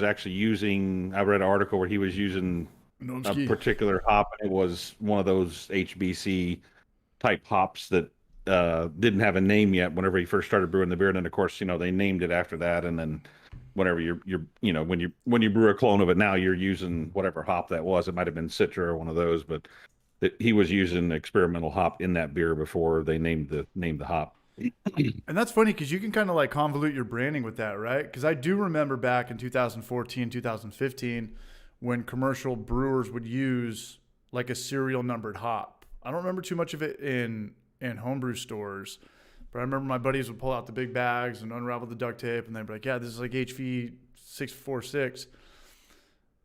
Speaker 4: actually using. I read an article where he was using a
Speaker 1: Nomsky.
Speaker 4: particular hop, and it was one of those HBC type hops that didn't have a name yet. Whenever he first started brewing the beer, and then of course they named it after that, and then. Whenever when you brew a clone of it now, you're using whatever hop that was. It might have been Citra or one of those, but he was using experimental hop in that beer before they named the hop.
Speaker 1: And that's funny because you can kind of like convolute your branding with that, right? Because I do remember back in 2014, 2015, when commercial brewers would use like a serial numbered hop. I don't remember too much of it in homebrew stores. But I remember my buddies would pull out the big bags and unravel the duct tape, and they'd be like, "Yeah, this is like HV 646."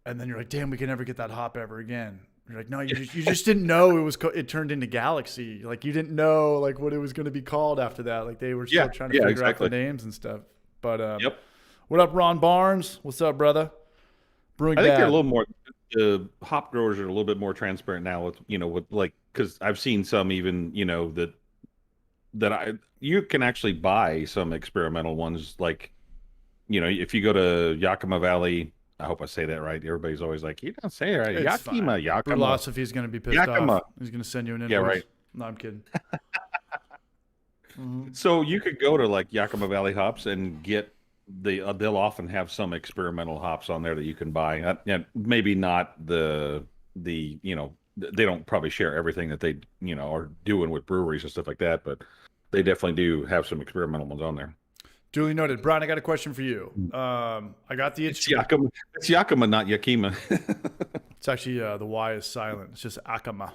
Speaker 1: And then you're like, "Damn, we can never get that hop ever again." You're like, "No, you just didn't know it turned into Galaxy. Like you didn't know like what it was going to be called after that. Like they were still trying to figure out the names and stuff." But
Speaker 4: Yep.
Speaker 1: What up, Ron Barnes? What's up, brother? Brewing
Speaker 4: I think
Speaker 1: Bad.
Speaker 4: they're a little more. The hop growers are a little bit more transparent now with like because I've seen some even that you can actually buy some experimental ones like if you go to Yakima Valley. I hope I say that right. Everybody's always like, you don't say it right.
Speaker 1: It's fine.
Speaker 4: Yakima.
Speaker 1: Philosophy is going to be pissed
Speaker 4: Yakima.
Speaker 1: off. He's going to send you an invoice.
Speaker 4: Yeah, right.
Speaker 1: No, I'm kidding.
Speaker 4: So you could go to like Yakima Valley Hops and get they'll often have some experimental hops on there that you can buy. Maybe not the they don't probably share everything that they are doing with breweries and stuff like that, but they definitely do have some experimental ones on there.
Speaker 1: Duly noted. Brian, I got a question for you. I got the
Speaker 4: It's Yakima. It's Yakima, not Yakima.
Speaker 1: It's actually the Y is silent. It's just Akama.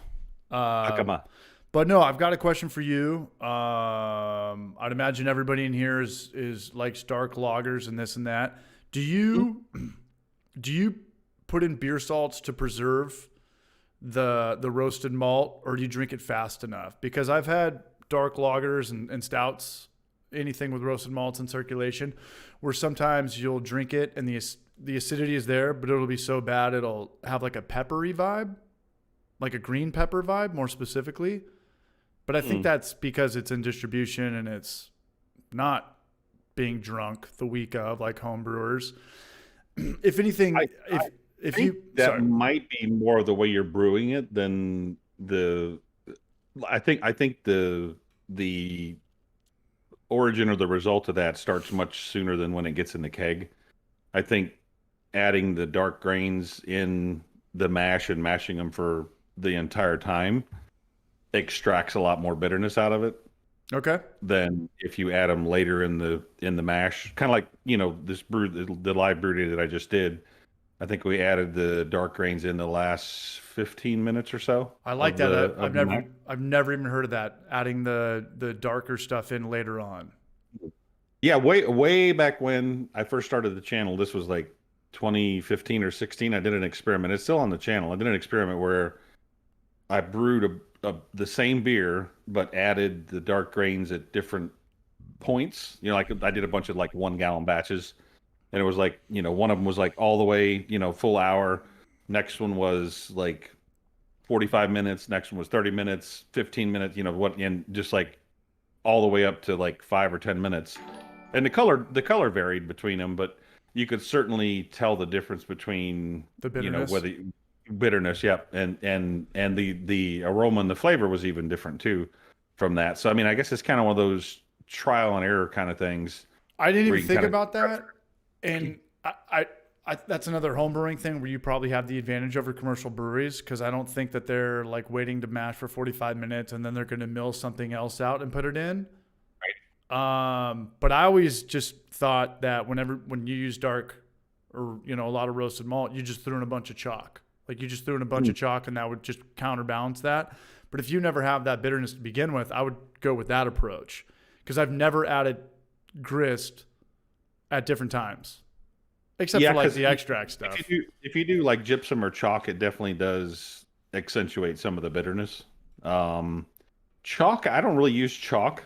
Speaker 4: Yakima.
Speaker 1: But no, I've got a question for you. I'd imagine everybody in here is likes dark lagers and this and that. Do you put in beer salts to preserve the roasted malt, or do you drink it fast enough? Because I've had dark lagers and stouts, anything with roasted malts in circulation, where sometimes you'll drink it and the acidity is there, but it'll be so bad it'll have like a peppery vibe, like a green pepper vibe more specifically. But I think that's because it's in distribution and it's not being drunk the week of like home brewers. If anything, if you
Speaker 4: that might be more the way you're brewing it than I think the origin or the result of that starts much sooner than when it gets in the keg. I think adding the dark grains in the mash and mashing them for the entire time extracts a lot more bitterness out of it
Speaker 1: okay.
Speaker 4: than if you add them later in the mash. Kind of like this brew, the live brew day that I just did. I think we added the dark grains in the last 15 minutes or so.
Speaker 1: I like that. I've never even heard of that. Adding the darker stuff in later on.
Speaker 4: Yeah, way back when I first started the channel, this was like 2015 or 16. I did an experiment. It's still on the channel. I did an experiment where I brewed the same beer, but added the dark grains at different points. Like I did a bunch of like 1 gallon batches, and it was like, one of them was like all the way, full hour. Next one was like 45 minutes. Next one was 30 minutes, 15 minutes, and just like all the way up to like 5 or 10 minutes. And the color varied between them, but you could certainly tell the difference between
Speaker 1: The bitterness.
Speaker 4: whether bitterness, yep, and the aroma and the flavor was even different too from that. So I mean, I guess it's kind of one of those trial and error kind of things.
Speaker 1: I didn't
Speaker 4: where
Speaker 1: even
Speaker 4: you
Speaker 1: think
Speaker 4: kinda-
Speaker 1: about that. And I that's another home brewing thing where you probably have the advantage over commercial breweries, because I don't think that they're like waiting to mash for 45 minutes and then they're going to mill something else out and put it in. But I always just thought that when you use dark or, a lot of roasted malt, you just threw in a bunch of chalk. Like you just threw in a bunch of chalk and that would just counterbalance that. But if you never have that bitterness to begin with, I would go with that approach, because I've never added grist at different times, except
Speaker 4: Yeah,
Speaker 1: for like
Speaker 4: 'cause
Speaker 1: the extract stuff.
Speaker 4: If you do like gypsum or chalk, it definitely does accentuate some of the bitterness. Chalk, I don't really use chalk,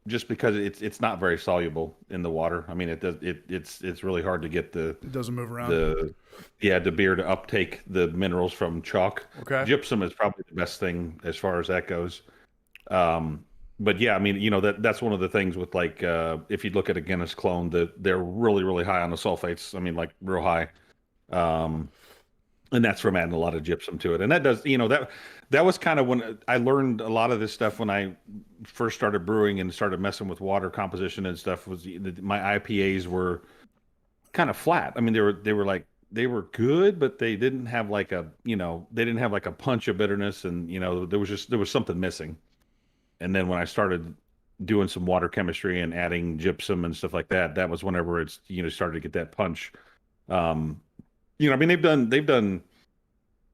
Speaker 4: just because it's not very soluble in the water. I mean, it's really hard to get
Speaker 1: It doesn't move around.
Speaker 4: the beer to uptake the minerals from chalk.
Speaker 1: Okay.
Speaker 4: Gypsum is probably the best thing as far as that goes. But yeah, I mean, that's one of the things with like, if you look at a Guinness clone, they're really, really high on the sulfates. I mean, like real high. And that's from adding a lot of gypsum to it. And that does, that was kind of when I learned a lot of this stuff when I first started brewing and started messing with water composition and stuff. My IPAs were kind of flat. I mean, they were good, but they didn't have like a punch of bitterness, and there was something missing. And then when I started doing some water chemistry and adding gypsum and stuff like that, that was whenever it's started to get that punch. I mean, they've done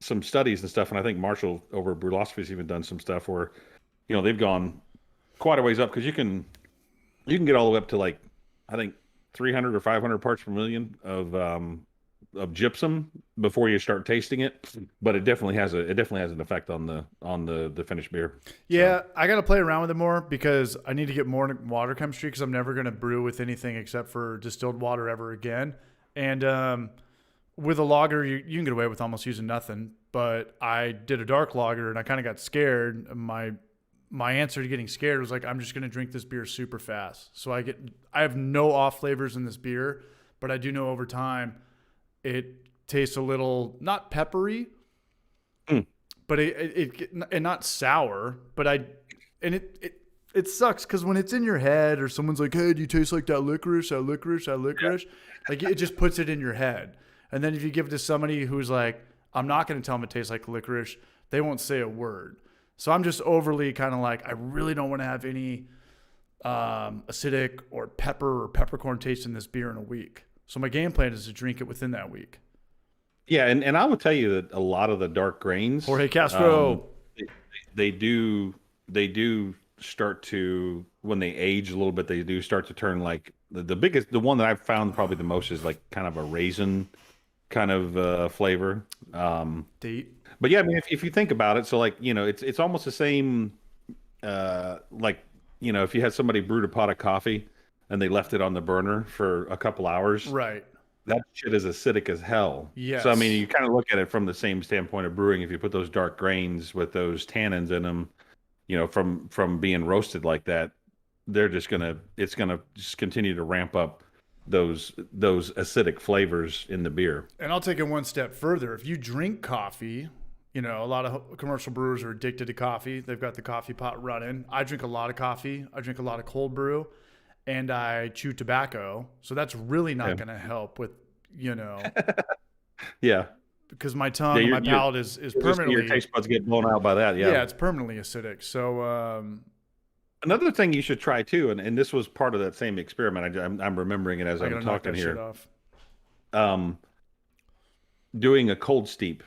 Speaker 4: some studies and stuff, and I think Marshall over at Brewlosophy's even done some stuff where they've gone quite a ways up, because you can get all the way up to like, I think 300 or 500 parts per million of gypsum before you start tasting it, but it definitely has an effect on the finished beer.
Speaker 1: Yeah, I got to play around with it more, because I need to get more water chemistry, because I'm never going to brew with anything except for distilled water ever again. And with a lager, you can get away with almost using nothing. But I did a dark lager and I kind of got scared. My answer to getting scared was like, I'm just going to drink this beer super fast. So I have no off flavors in this beer, but I do know over time it tastes a little, not peppery, but it not sour, but it sucks, because when it's in your head or someone's like, hey, do you taste like that licorice? Like it just puts it in your head. And then if you give it to somebody who's like, I'm not going to tell them it tastes like licorice, they won't say a word. So I'm just overly kind of like, I really don't want to have any acidic or pepper or peppercorn taste in this beer in a week. So my game plan is to drink it within that week.
Speaker 4: Yeah, and I would tell you that a lot of the dark grains,
Speaker 1: Jorge Castro.
Speaker 4: they do start to, when they age a little bit, they do start to turn like the one that I've found probably the most is like kind of a raisin kind of flavor.
Speaker 1: Date.
Speaker 4: But yeah, I mean, if you think about it, so like, it's almost the same, like, if you had somebody brewed a pot of coffee and they left it on the burner for a couple hours,
Speaker 1: Right.
Speaker 4: that shit is acidic as hell.
Speaker 1: Yes.
Speaker 4: So, I mean, you kind of look at it from the same standpoint of brewing. If you put those dark grains with those tannins in them, from being roasted like that, it's gonna just continue to ramp up those acidic flavors in the beer.
Speaker 1: And I'll take it one step further. If you drink coffee, a lot of commercial brewers are addicted to coffee. They've got the coffee pot running. I drink a lot of coffee. I drink a lot of cold brew, and I chew tobacco. So that's really not going to help with,
Speaker 4: Yeah.
Speaker 1: because my tongue and my palate is permanently.
Speaker 4: Your taste buds get blown out by that. Yeah.
Speaker 1: Yeah, it's permanently acidic. So,
Speaker 4: another thing you should try too, and this was part of that same experiment. I'm remembering it as
Speaker 1: I
Speaker 4: I'm
Speaker 1: gotta knock
Speaker 4: talking
Speaker 1: that shit
Speaker 4: here.
Speaker 1: off.
Speaker 4: Doing a cold steep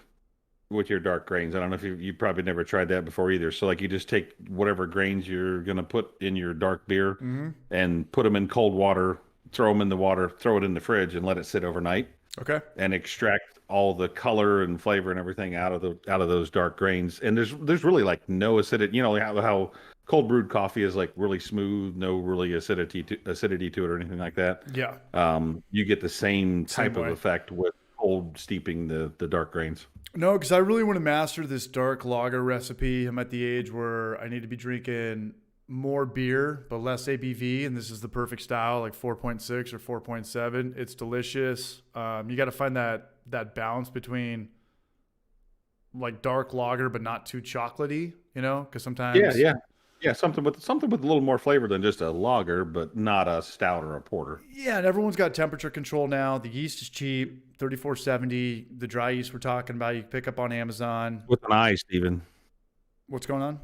Speaker 4: with your dark grains. I don't know if you probably never tried that before either. So like you just take whatever grains you're gonna put in your dark beer and put them in cold water, throw them in the water, throw it in the fridge, and let it sit overnight.
Speaker 1: Okay.
Speaker 4: and extract all the color and flavor and everything out of those dark grains. And there's really like no acidity. You know how cold brewed coffee is like really smooth, no really acidity to it or anything like that.
Speaker 1: Yeah.
Speaker 4: You get the same
Speaker 1: Same
Speaker 4: type of
Speaker 1: way.
Speaker 4: effect with cold steeping the dark grains.
Speaker 1: No, because I really want to master this dark lager recipe. I'm at the age where I need to be drinking more beer, but less ABV. And this is the perfect style, like 4.6 or 4.7. It's delicious. You got to find that balance between like dark lager, but not too chocolatey, you know, because sometimes.
Speaker 4: Yeah, something with a little more flavor than just a lager, but not a stout or a porter.
Speaker 1: Yeah, and everyone's got temperature control now. The yeast is cheap, 3470. The dry yeast we're talking about, you can pick up on Amazon.
Speaker 4: With an eye, Steven.
Speaker 1: What's going on?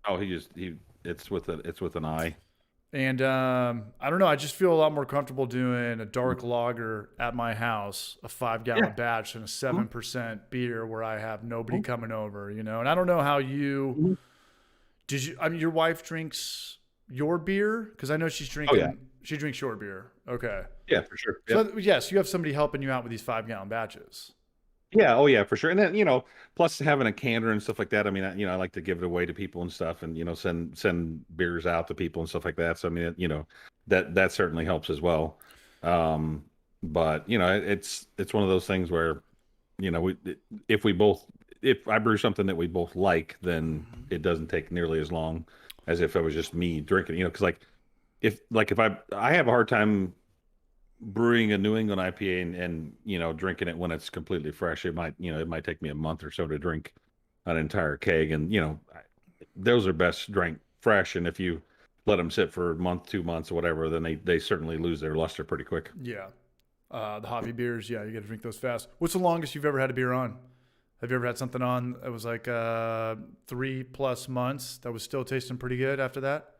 Speaker 4: Oh, it's with an eye.
Speaker 1: And I don't know. I just feel a lot more comfortable doing a dark lager at my house, a 5-gallon batch, and a 7% beer where I have nobody coming over, you know. And I don't know how you did. You, I mean, your wife drinks your beer because I know she's drinking.
Speaker 4: yeah.
Speaker 1: She drinks your beer. Okay.
Speaker 4: Yeah, for sure.
Speaker 1: So yes, you have somebody helping you out with these 5-gallon batches.
Speaker 4: Yeah, oh yeah, for sure. And then, plus having a canner and stuff like that. I mean, I like to give it away to people and stuff, and send beers out to people and stuff like that. So I mean, that certainly helps as well. But it's one of those things where, if I brew something that we both like, then it doesn't take nearly as long as if it was just me drinking. Because if I have a hard time brewing a New England IPA and drinking it when it's completely fresh. It might take me a month or so to drink an entire keg, and those are best drank fresh. And if you let them sit for a month, 2 months, or whatever, then they certainly lose their luster pretty quick.
Speaker 1: Yeah. The hobby beers, yeah, you got to drink those fast. What's the longest you've ever had a beer on? Have you ever had something on that was like 3+ months that was still tasting pretty good after that?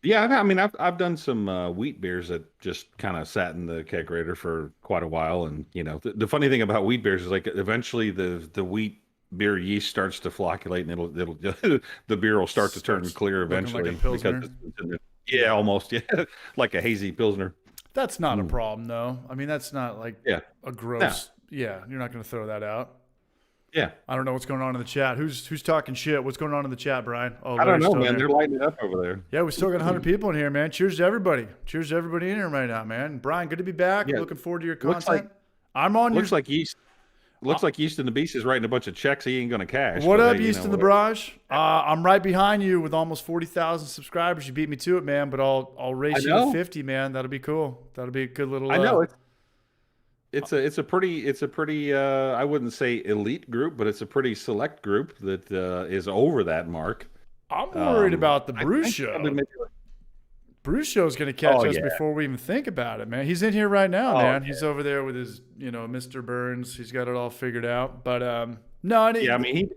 Speaker 4: Yeah, I mean, I've done some wheat beers that just kind of sat in the kegerator for quite a while, and the funny thing about wheat beers is like eventually the wheat beer yeast starts to flocculate, and it'll the beer will start to turn clear eventually
Speaker 1: like a Pilsner?
Speaker 4: Yeah, almost, yeah, like a hazy pilsner.
Speaker 1: That's not a problem, though. I mean, that's not like a gross. Yeah, you're not going to throw that out.
Speaker 4: Yeah,
Speaker 1: I don't know what's going on in the chat. Who's talking shit? What's going on in the chat, Brian? Oh,
Speaker 4: I don't know, man.
Speaker 1: there.
Speaker 4: They're lighting it up over there.
Speaker 1: Yeah, we still got 100 people in here, man. Cheers to everybody. Cheers to everybody in here right now, man. Brian, good to be back.
Speaker 4: Yeah.
Speaker 1: Looking forward to your
Speaker 4: Looks
Speaker 1: content. I'm on
Speaker 4: Looks
Speaker 1: your.
Speaker 4: like Yeast. Looks like Yeast and the Beast is writing a bunch of checks he ain't going to cash.
Speaker 1: What
Speaker 4: but
Speaker 1: up,
Speaker 4: hey,
Speaker 1: Yeast in the Barrage? I'm right behind you with almost 40,000 subscribers. You beat me to it, man. But I'll race you to 50, man. That'll be cool. That'll be a good little.
Speaker 4: I know it's a pretty I wouldn't say elite group, but it's a pretty select group that is over that mark.
Speaker 1: I'm worried about the Brew Show. Brew Show's going to catch us before we even think about it, man. He's in here right now, man. Yeah. He's over there with his, Mr. Burns. He's got it all figured out. But no,
Speaker 4: I mean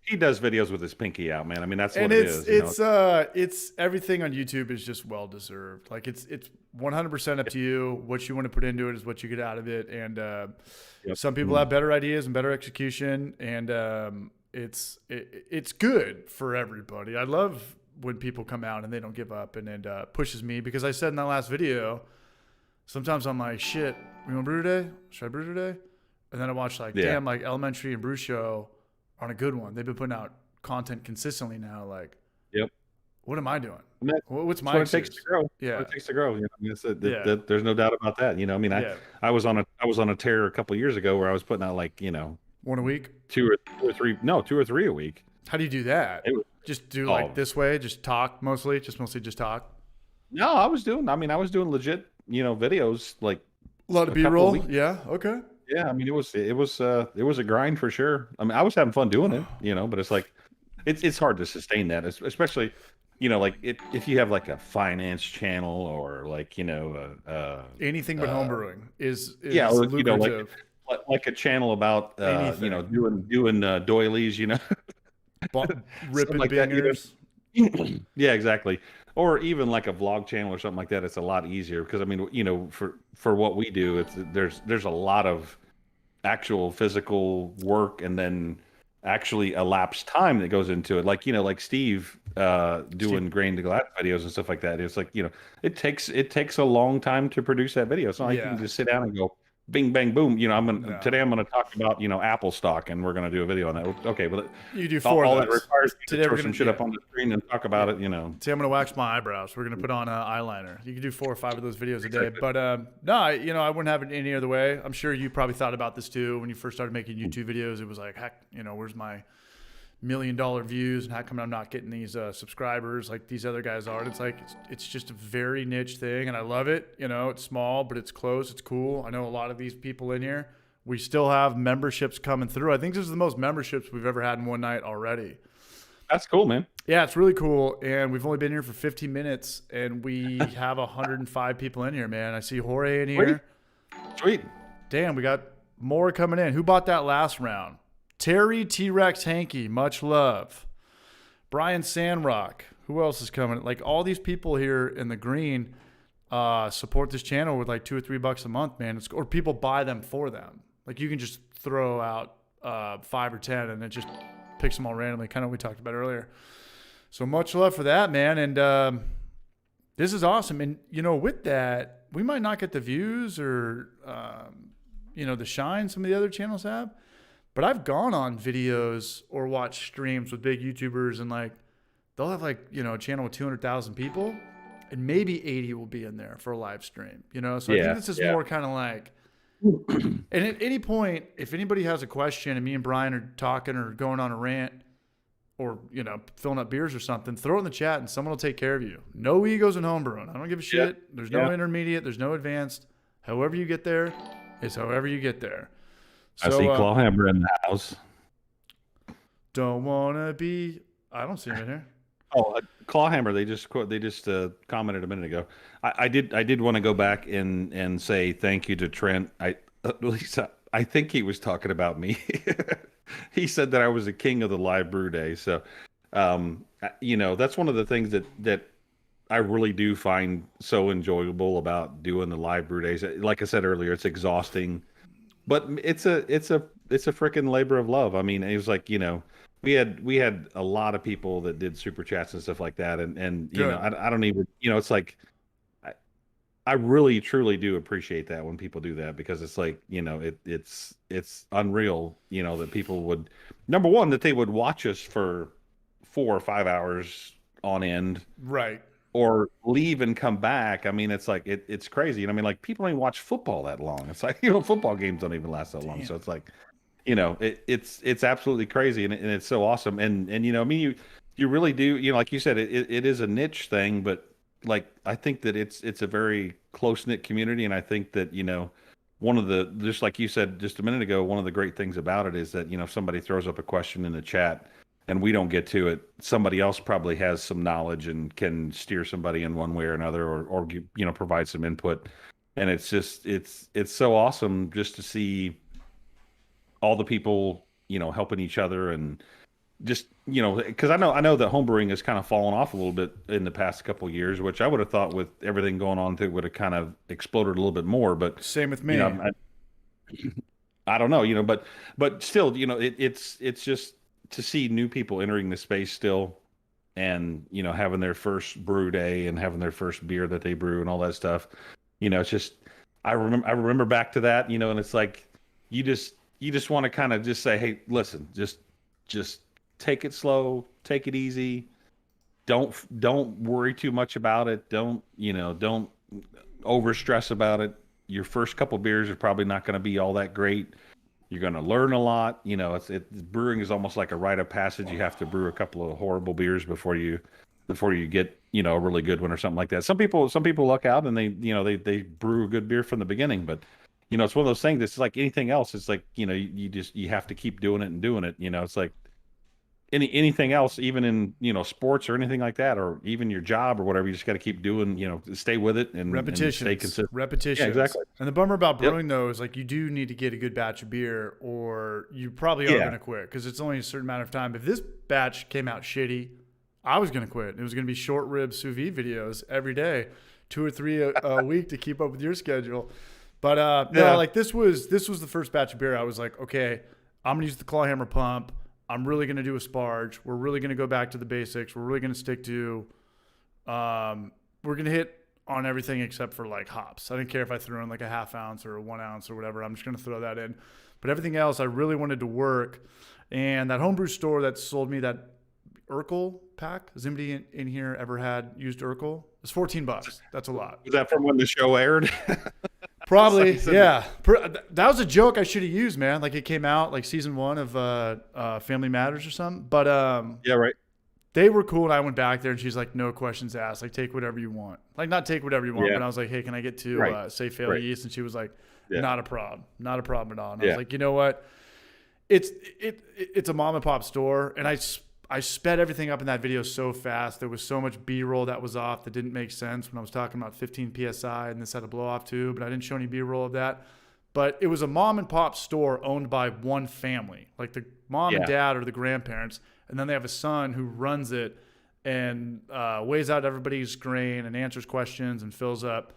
Speaker 4: he does videos with his pinky out, man. I mean that's what it is.
Speaker 1: It's everything on YouTube is just well deserved. Like it's 100% up to you. What you want to put into it is what you get out of it. And some people have better ideas and better execution, and it's good for everybody. I love when people come out and they don't give up, and pushes me, because I said in that last video, sometimes I'm like, shit, we want to brew today? Should I brew today? And then I watch damn, like Elementary and Brew Show are on a good one. They've been putting out content consistently now. Like, what am I doing? What's my
Speaker 4: excuse? It takes to grow.
Speaker 1: Yeah,
Speaker 4: it takes to grow. There's no doubt about that. I mean, I was on a tear a couple of years ago where I was putting out
Speaker 1: one a week,
Speaker 4: two or three a week.
Speaker 1: How do you do that? Just do this way, just talk mostly just talk.
Speaker 4: No, I was doing legit, videos, like
Speaker 1: a lot of B-roll. Yeah. Okay.
Speaker 4: Yeah. I mean, it was a grind for sure. I mean, I was having fun doing it, but it's like, it's hard to sustain that, especially, like if you have like a finance channel or like,
Speaker 1: anything but home brewing is
Speaker 4: lucrative. Like a channel about, doing doilies,
Speaker 1: ripping
Speaker 4: like
Speaker 1: bingers.
Speaker 4: Yeah, exactly. Or even like a vlog channel or something like that. It's a lot easier because I mean, for what we do, there's a lot of actual physical work and then actually elapsed time that goes into it. Like Steve doing grain to glass videos and stuff like that. It's like, it takes a long time to produce that video. It's not like you can just sit down and go, bing bang boom. You know,
Speaker 1: No.
Speaker 4: today I'm gonna talk about, you know, Apple stock, and we're gonna do a video on that. Okay, well,
Speaker 1: You do
Speaker 4: all,
Speaker 1: 4
Speaker 4: all
Speaker 1: of
Speaker 4: that
Speaker 1: those.
Speaker 4: requires you
Speaker 1: Today
Speaker 4: to
Speaker 1: we're
Speaker 4: throw some
Speaker 1: gonna
Speaker 4: shit
Speaker 1: yeah.
Speaker 4: up on the screen and talk about it. You know,
Speaker 1: Today I'm gonna wax my eyebrows. We're gonna put on eyeliner. You can do 4 or 5 of those videos a day. But no, I wouldn't have it any other way. I'm sure you probably thought about this too when you first started making YouTube videos. It was like, heck, where's my $1 million views, and how come I'm not getting these subscribers like these other guys are? And it's like it's just a very niche thing, and I love it. It's small, but it's close. It's cool. I know a lot of these people in here. We still have memberships coming through. I think this is the most memberships we've ever had in one night already.
Speaker 4: that's cool, man.
Speaker 1: Yeah, it's really cool, and we've only been here for 15 minutes, and we have 105 people in here, man. I see Jorge in here.
Speaker 4: Sweet.
Speaker 1: Damn, we got more coming in. Who bought that last round? Terry T-Rex Hankey, much love. Brian Sandrock. Who else is coming? Like all these people here in the green support this channel with like $2 or $3 a month, man. Or people buy them for them. Like you can just throw out 5 or 10 and it just picks them all randomly, kind of what we talked about earlier. So much love for that, man. And this is awesome. And, with that, we might not get the views or, the shine some of the other channels have. But I've gone on videos or watched streams with big YouTubers and like they'll have like, a channel with 200,000 people and maybe 80 will be in there for a live stream, So I think this is more kind of like, and at any point, if anybody has a question and me and Brian are talking or going on a rant or, filling up beers or something, throw it in the chat and someone will take care of you. No egos in homebrewing. I don't give a shit. There's no intermediate. There's no advanced. However you get there is however you get there.
Speaker 4: I see Clawhammer in the house.
Speaker 1: Don't wanna be. I don't see him in here.
Speaker 4: Oh, Clawhammer. They just commented a minute ago. I did want to go back and say thank you to Trent. At least I think he was talking about me. He said that I was a king of the live brew day. So, that's one of the things that I really do find so enjoyable about doing the live brew days. Like I said earlier, it's exhausting. But it's a freaking labor of love. I mean, it was like, we had a lot of people that did super chats and stuff like that, and I don't even, it's like I really truly do appreciate that when people do that, because it's like, it's unreal, that people would, number one, that they would watch us for 4 or 5 hours on end,
Speaker 1: right?
Speaker 4: Or leave and come back. I mean, it's like it's crazy. I mean, like people don't even watch football that long. It's like, football games don't even last that long. So it's like, it's absolutely crazy, and it's so awesome. And I mean, you really do, like you said, it is a niche thing, but like I think that it's a very close knit community, and I think that one of the, just like you said just a minute ago, one of the great things about it is that if somebody throws up a question in the chat and we don't get to it, somebody else probably has some knowledge and can steer somebody in one way or another, or provide some input. And it's just it's so awesome just to see all the people helping each other, and just because I know that homebrewing has kind of fallen off a little bit in the past couple of years, which I would have thought with everything going on, it would have kind of exploded a little bit more. But
Speaker 1: same with me.
Speaker 4: I don't know, but still, it's just to see new people entering the space still, and having their first brew day and having their first beer that they brew and all that stuff. It's just I remember back to that, and it's like you just want to kind of just say, hey, listen, just take it slow, take it easy. Don't worry too much about it. Don't over stress about it. Your first couple beers are probably not going to be all that great. You're going to learn a lot. Brewing is almost like a rite of passage. You have to brew a couple of horrible beers before you get, a really good one or something like that. Some people luck out and they brew a good beer from the beginning, but it's one of those things. It's like anything else. It's like, you have to keep doing it and doing it. It's like anything else, even in, sports or anything like that, or even your job or whatever, you just got to keep doing, stay with it and
Speaker 1: repetitions,
Speaker 4: and stay consistent.
Speaker 1: repetitions.
Speaker 4: Yeah, exactly.
Speaker 1: And the bummer about brewing though is like you do need to get a good batch of beer, or you probably are going to quit because it's only a certain amount of time. If this batch came out shitty, I was going to quit. It was going to be short rib sous vide videos every day, 2 or 3 a week to keep up with your schedule. But no, like this was the first batch of beer. I was like, okay, I'm going to use the Clawhammer pump. I'm really going to do a sparge. We're really going to go back to the basics. We're really going to stick to, we're going to hit on everything except for like hops. I didn't care if I threw in like a half ounce or a 1 ounce or whatever. I'm just going to throw that in. But everything else, I really wanted to work. And that homebrew store that sold me that Urkel pack, has anybody in here ever had used Urkel? It's $14. That's a lot.
Speaker 4: Was that from when the show aired?
Speaker 1: Probably,
Speaker 4: Something-
Speaker 1: yeah. That was a joke I should have used, man. Like it came out like season 1 of Family Matters or something. But
Speaker 4: Yeah, right.
Speaker 1: they were cool, and I went back there, and she's like, no questions asked. Like, take whatever you want. Like, not take whatever you want,
Speaker 4: Yeah.
Speaker 1: but I was like, hey, can I get two,
Speaker 4: Right.
Speaker 1: say, Fail
Speaker 4: Right.
Speaker 1: Yeast? And she was like,
Speaker 4: Yeah.
Speaker 1: not a problem. Not a problem at all. And I
Speaker 4: Yeah.
Speaker 1: was like, you know what? It's a mom and pop store, and I sped everything up in that video so fast. There was so much B-roll that was off that didn't make sense when I was talking about 15 PSI and this had a blow-off tube, but I didn't show any B-roll of that. But it was a mom and pop store owned by one family. Like the mom and
Speaker 4: Yeah.
Speaker 1: dad or the grandparents, and then they have a son who runs it and weighs out everybody's grain and answers questions and fills up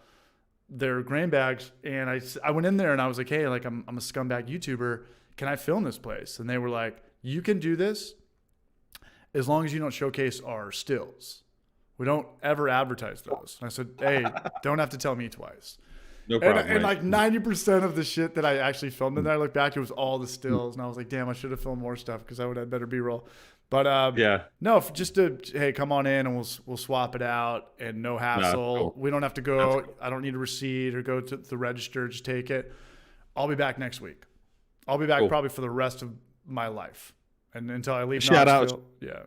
Speaker 1: their grain bags. And I went in there and I was like, hey, like I'm a scumbag YouTuber. Can I film this place? And they were like, you can do this as long as you don't showcase our stills. We don't ever advertise those. And I said, hey, don't have to tell me twice.
Speaker 4: No problem.
Speaker 1: And
Speaker 4: right.
Speaker 1: like 90% of the shit that I actually filmed in there, I look back, it was all the stills. And I was like, damn, I should have filmed more stuff because I would have better B-roll. But
Speaker 4: Yeah.
Speaker 1: no, just to, hey, come on in and we'll swap it out and no hassle.
Speaker 4: cool.
Speaker 1: We don't have to go. I don't need a receipt or go to the register. Just take it. I'll be back next week. I'll be back
Speaker 4: Cool.
Speaker 1: probably for the rest of my life. And until I leave
Speaker 4: Shout out.
Speaker 1: Knoxville. Yeah.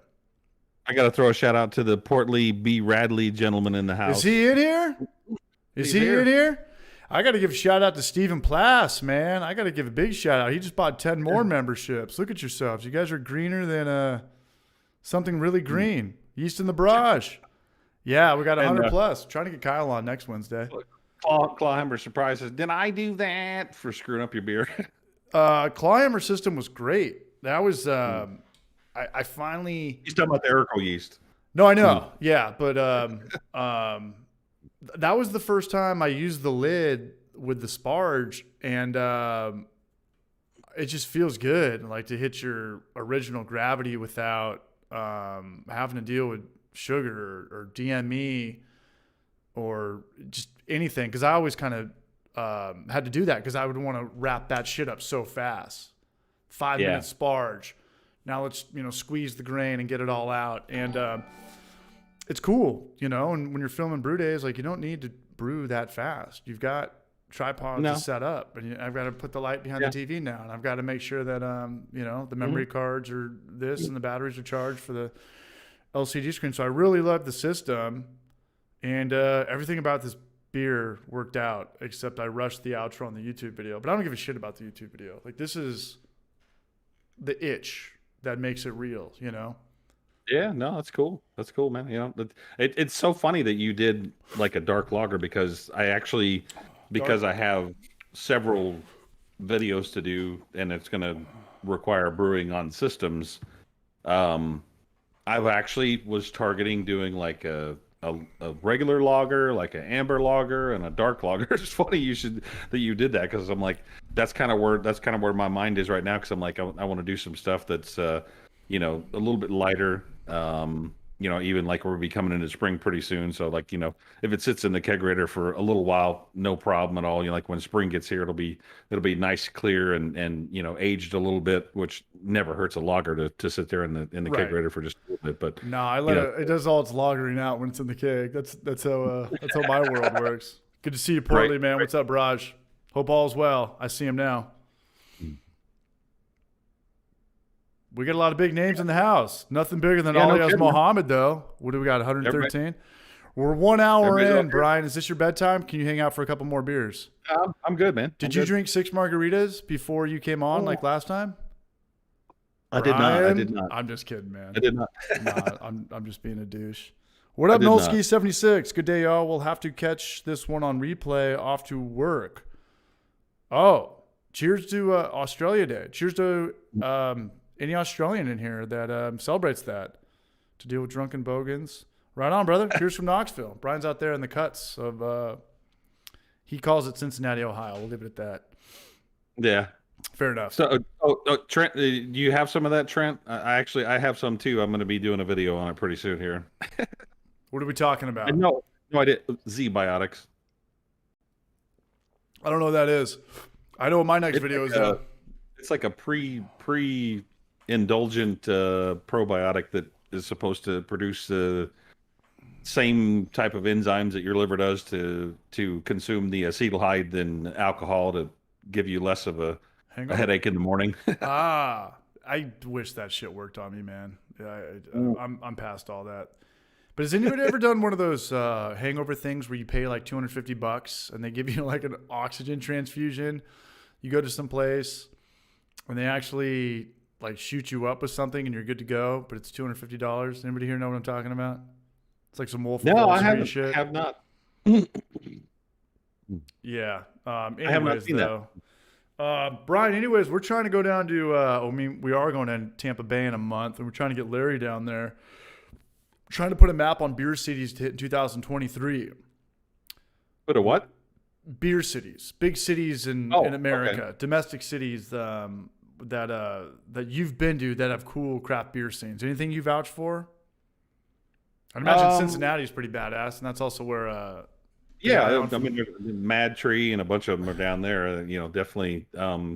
Speaker 4: I got to throw a shout out to the Portly B. Radley gentleman in the house.
Speaker 1: Is he in here? Is
Speaker 4: He's
Speaker 1: he
Speaker 4: here.
Speaker 1: in here? I got to give a shout out to Stephen Plass, man. I got to give a big shout out. He just bought 10 more memberships. Look at yourselves. You guys are greener than something really green. Yeast in the barrage. Yeah, we got 100 plus. Trying to get Kyle on next Wednesday.
Speaker 4: Clawhammer surprises. Did I do that for screwing up your beer?
Speaker 1: Clawhammer system was great. That was I finally.
Speaker 4: He's talking about the Urkel yeast.
Speaker 1: No, I know. Yeah, but that was the first time I used the lid with the sparge, and it just feels good, like to hit your original gravity without having to deal with sugar or DME or just anything. Because I always kind of had to do that because I would want to wrap that shit up so fast. 5
Speaker 4: Yeah.
Speaker 1: minute sparge. Now let's squeeze the grain and get it all out, and it's cool, And when you're filming brew days, like you don't need to brew that fast. You've got tripods
Speaker 4: No.
Speaker 1: to set up, and I've got to put the light behind
Speaker 4: Yeah.
Speaker 1: the TV now, and I've got to make sure that the memory cards are this and the batteries are charged for the LCD screen. So I really love the system, and everything about this beer worked out, except I rushed the outro on the YouTube video. But I don't give a shit about the YouTube video. Like this is the itch that makes it real,
Speaker 4: Yeah, no, that's cool. That's cool, man. It's so funny that you did like a dark lager because I have several videos to do and it's going to require brewing on systems. I actually was targeting doing like a regular lager, like an amber lager and a dark lager. It's funny that you did that because I'm like, that's kind of where my mind is right now. Cause I'm like, I want to do some stuff that's, a little bit lighter. Even like we'll be coming into spring pretty soon. So like, if it sits in the kegerator for a little while, no problem at all. Like when spring gets here, it'll be nice, clear and aged a little bit, which never hurts a lager to sit there in the
Speaker 1: Right.
Speaker 4: kegerator for just a little bit. But
Speaker 1: No, I let it does all its lagering out when it's in the keg. That's how my world works. Good to see you, Portly,
Speaker 4: Right,
Speaker 1: man.
Speaker 4: right.
Speaker 1: What's up, Raj? Hope all's well. I see him now. We got a lot of big names in the house. Nothing bigger than
Speaker 4: Yeah, no
Speaker 1: Alias
Speaker 4: kidding, man.
Speaker 1: Mohammed, though. What do we got? 113. We're 1 hour
Speaker 4: Everybody's
Speaker 1: in,
Speaker 4: up here.
Speaker 1: Brian. Is this your bedtime? Can you hang out for a couple more beers?
Speaker 4: I'm good, man.
Speaker 1: Did you drink 6 margaritas before you came on, like last time?
Speaker 4: I did not. I
Speaker 1: Brian?
Speaker 4: did not.
Speaker 1: I'm just kidding, man.
Speaker 4: I did not.
Speaker 1: Nah, I'm just being a douche. What up,
Speaker 4: did not.
Speaker 1: Nolski76? Good day, y'all. We'll have to catch this one on replay off to work. Oh, cheers to Australia Day. Cheers to any Australian in here that celebrates that to deal with drunken bogans. Right on, brother. Cheers from Knoxville. Brian's out there in the cuts of, he calls it Cincinnati, Ohio. We'll leave it at that.
Speaker 4: Yeah.
Speaker 1: Fair enough.
Speaker 4: So, Trent, do you have some of that, Trent? I have some too. I'm going to be doing a video on it pretty soon here.
Speaker 1: What are we talking about?
Speaker 4: No, No, I did Z Biotics.
Speaker 1: I don't know what that is. I know what my next
Speaker 4: It's
Speaker 1: video
Speaker 4: like
Speaker 1: is
Speaker 4: a,
Speaker 1: though.
Speaker 4: it's like a pre indulgent probiotic that is supposed to produce the same type of enzymes that your liver does to consume the acetaldehyde than alcohol to give you less of a
Speaker 1: Hangover?
Speaker 4: headache in the morning.
Speaker 1: Ah, I wish that shit worked on me, man. Yeah,
Speaker 4: Mm.
Speaker 1: I'm past all that. But has anybody ever done one of those hangover things where you pay like $250 and they give you like an oxygen transfusion? You go to some place and they actually like shoot you up with something and you're good to go, but it's $250. Anybody here know what I'm talking about? It's like some Wolf of
Speaker 4: No,
Speaker 1: Wall
Speaker 4: I
Speaker 1: Street
Speaker 4: haven't.
Speaker 1: shit.
Speaker 4: Have not.
Speaker 1: Yeah.
Speaker 4: have not
Speaker 1: Anyways,
Speaker 4: seen that.
Speaker 1: though, Brian. Anyways, we're trying to go down to. I mean, we are going to Tampa Bay in a month, and we're trying to get Larry down there. Trying to put a map on beer cities to hit in 2023.
Speaker 4: But a what?
Speaker 1: Beer cities, big cities in
Speaker 4: Oh,
Speaker 1: America,
Speaker 4: okay.
Speaker 1: domestic cities that you've been to that have cool craft beer scenes. Anything you vouch for? I'd imagine Cincinnati's pretty badass, and that's also where.
Speaker 4: Yeah,
Speaker 1: guy
Speaker 4: I
Speaker 1: on from-
Speaker 4: mean, there's Mad Tree and a bunch of them are down there. Definitely.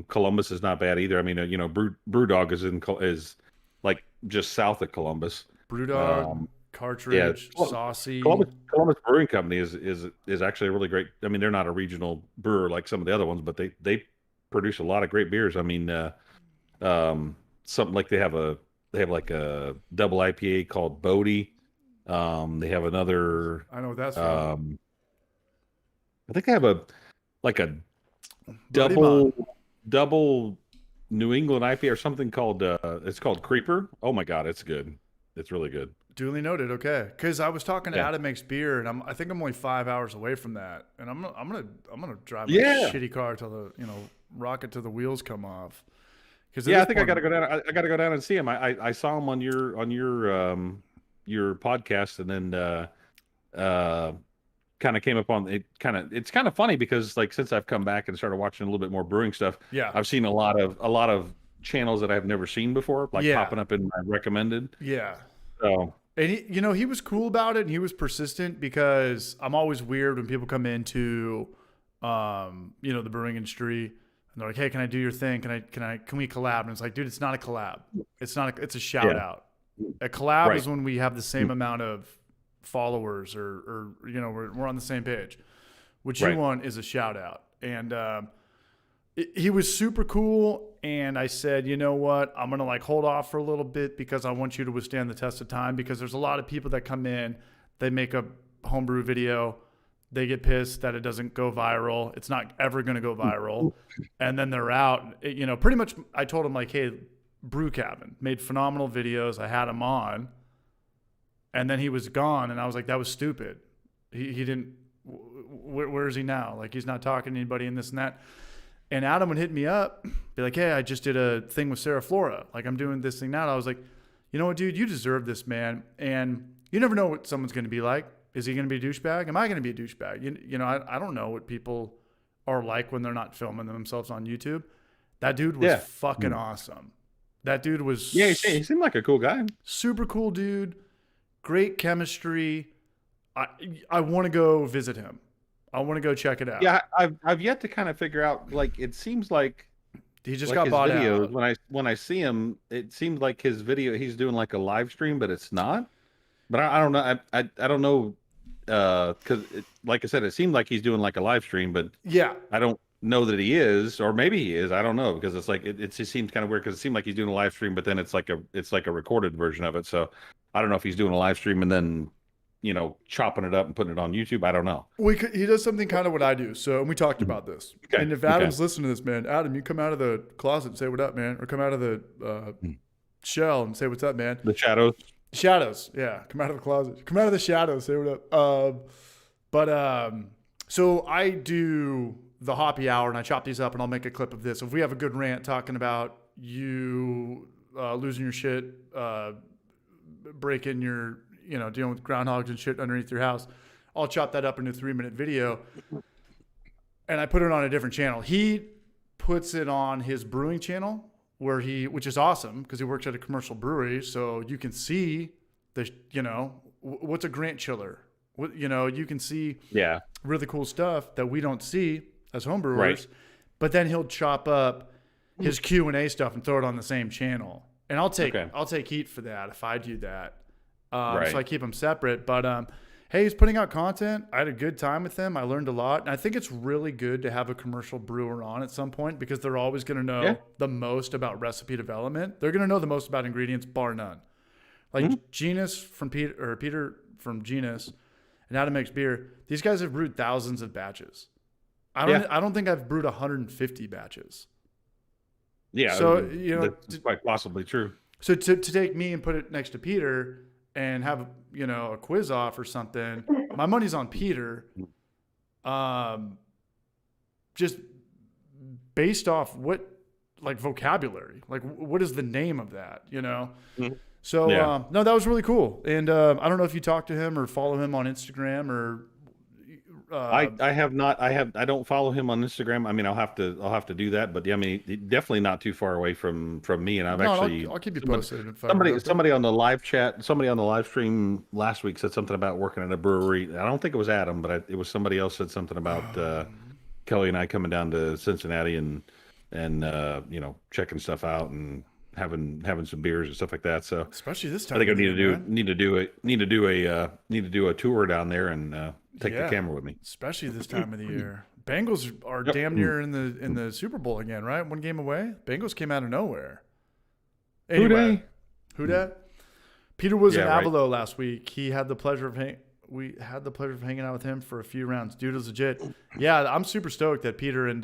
Speaker 4: Columbus is not bad either. I mean, Brewdog is like just south of Columbus.
Speaker 1: Brewdog,
Speaker 4: Um,
Speaker 1: Cartridge,
Speaker 4: yeah,
Speaker 1: Saucy.
Speaker 4: Columbus Brewing Company is actually a really great. I mean, they're not a regional brewer like some of the other ones, but they produce a lot of great beers. I mean, something like they have like a double IPA called Bodie. They have another.
Speaker 1: I know what that's from.
Speaker 4: I think they have a
Speaker 1: Birdie
Speaker 4: double New England IPA or something called it's called Creeper. Oh my God, it's good. It's really good.
Speaker 1: Duly noted. Okay, because I was talking to
Speaker 4: Yeah.
Speaker 1: Adam Makes Beer, and I think I'm only 5 hours away from that, and I'm gonna drive my
Speaker 4: Yeah.
Speaker 1: shitty car till the rocket till the wheels come off. Because
Speaker 4: Yeah, I think I got to go down. I got to go down and see him. I saw him on your podcast, and then kind of came up on it. It's kind of funny because like since I've come back and started watching a little bit more brewing stuff,
Speaker 1: Yeah,
Speaker 4: I've seen a lot of channels that I've never seen before, like
Speaker 1: Yeah.
Speaker 4: popping up in my recommended.
Speaker 1: yeah.
Speaker 4: So
Speaker 1: And he was cool about it, and he was persistent because I'm always weird when people come into, the brewing industry, and they're like, "Hey, can I do your thing? Can we collab?" And it's like, dude, it's not a collab. It's a shout
Speaker 4: Yeah.
Speaker 1: out. A collab
Speaker 4: Right.
Speaker 1: is when we have the same amount of followers, or we're on the same page. What you
Speaker 4: Right.
Speaker 1: want is a shout out, and he was super cool. And I said, you know what? I'm going to like hold off for a little bit because I want you to withstand the test of time, because there's a lot of people that come in, they make a homebrew video, they get pissed that it doesn't go viral. It's not ever going to go viral. And then they're out, pretty much. I told him like, hey, Brew Cabin made phenomenal videos. I had him on, and then he was gone. And I was like, that was stupid. He didn't, where is he now? Like, he's not talking to anybody and this and that. And Adam would hit me up, be like, hey, I just did a thing with Sarah Flora. Like, I'm doing this thing now. And I was like, you know what, dude, you deserve this, man. And you never know what someone's going to be like. Is he going to be a douchebag? Am I going to be a douchebag? I don't know what people are like when they're not filming themselves on YouTube. That dude was fucking awesome. That dude was
Speaker 4: yeah, he seemed like a cool guy.
Speaker 1: super cool dude. Great chemistry. I want to go visit him. I want to go check it out.
Speaker 4: Yeah, I've yet to kind of figure out. Like, it seems like
Speaker 1: He just
Speaker 4: like
Speaker 1: got
Speaker 4: his
Speaker 1: bought
Speaker 4: videos,
Speaker 1: out.
Speaker 4: when I see him, it seems like his video he's doing like a live stream, but it's not. But I don't know. I don't know because like I said, it seemed like he's doing like a live stream, but
Speaker 1: Yeah.
Speaker 4: I don't know that he is, or maybe he is. I don't know because it's like it just seems kind of weird because it seemed like he's doing a live stream, but then it's like a recorded version of it. So I don't know if he's doing a live stream and then chopping it up and putting it on YouTube. I don't know.
Speaker 1: He does something kind of what I do. So, and we talked about this.
Speaker 4: Okay,
Speaker 1: And if Adam's listening to this, man, Adam, you come out of the closet and say what up, man, or come out of the shell and say what's up, man.
Speaker 4: The shadows.
Speaker 1: Shadows, yeah. Come out of the closet. Come out of the shadows. Say what up. So I do the Hoppy Hour, and I chop these up, and I'll make a clip of this. If we have a good rant talking about you losing your shit, breaking your, dealing with groundhogs and shit underneath your house, I'll chop that up into a 3-minute video, and I put it on a different channel. He puts it on his brewing channel, which is awesome because he works at a commercial brewery, so you can see what's a Grant chiller? You know, you can see
Speaker 4: Yeah.
Speaker 1: really cool stuff that we don't see as homebrewers.
Speaker 4: Right.
Speaker 1: But then he'll chop up his Q&A stuff and throw it on the same channel. And I'll take heat for that if I do that.
Speaker 4: Right.
Speaker 1: So I keep them separate. But hey, he's putting out content. I had a good time with him. I learned a lot. And I think it's really good to have a commercial brewer on at some point because they're always going to know the most about recipe development. They're going to know the most about ingredients, bar none. Like Genus from Peter from Genus and How to Mix Beer, these guys have brewed thousands of batches. I don't think I've brewed 150 batches.
Speaker 4: Yeah.
Speaker 1: So, you know,
Speaker 4: that's quite possibly true.
Speaker 1: So to take me and put it next to Peter and have, you know, a quiz off or something, my money's on Peter. Just based off what, like, vocabulary, like what is the name of that, you know? So, no, that was really cool. And I don't know if you talk to him or follow him on Instagram or.
Speaker 4: I have not. I don't follow him on Instagram. I mean, I'll have to do that. But yeah, I mean, definitely not too far away from me. And
Speaker 1: I'll keep you posted.
Speaker 4: Somebody on the live chat, somebody on the live stream last week said something about working at a brewery. I don't think it was Adam, but it was somebody else said something about Kelly and I coming down to Cincinnati and you know, checking stuff out and having some beers and stuff like that. So
Speaker 1: especially this time,
Speaker 4: I think I need to do a tour down there and take the camera with me.
Speaker 1: Especially this time of the year. Bengals are damn near in the Super Bowl again, right? One game away. Bengals came out of nowhere. Anyway, who dat? Peter was in Avalo last week. He had the pleasure of we had the pleasure of hanging out with him for a few rounds. Dude was legit. Yeah, I'm super stoked that Peter and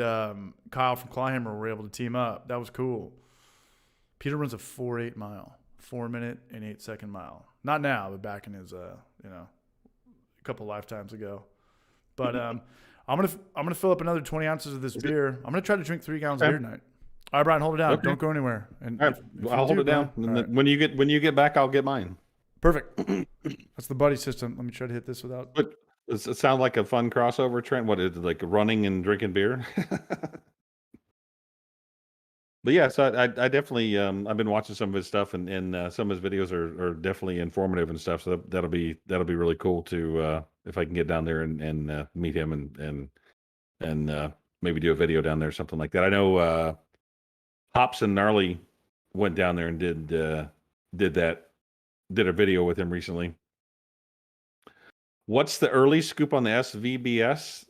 Speaker 1: Kyle from Kleinhammer were able to team up. That was cool. Peter runs a 4.8 mile, 4 minute and 8 second mile. Not now, but back in his you know, a couple lifetimes ago. But I'm gonna fill up another 20 ounces of this beer. I'm gonna try to drink 3 gallons of beer tonight. All right, Brian, hold it down. Don't go anywhere. And
Speaker 4: all right, I'll hold it down. Right. When you get back, I'll get mine.
Speaker 1: Perfect. That's the buddy system. Let me try to hit this without.
Speaker 4: But does it sound like a fun crossover, Trent? What is it, like running and drinking beer? But yeah, so I definitely I've been watching some of his stuff and some of his videos are definitely informative and stuff. So that'll be really cool to if I can get down there and meet him and maybe do a video down there or something like that. I know Hops and Gnarly went down there and did a video with him recently. What's the early scoop on the SVBS?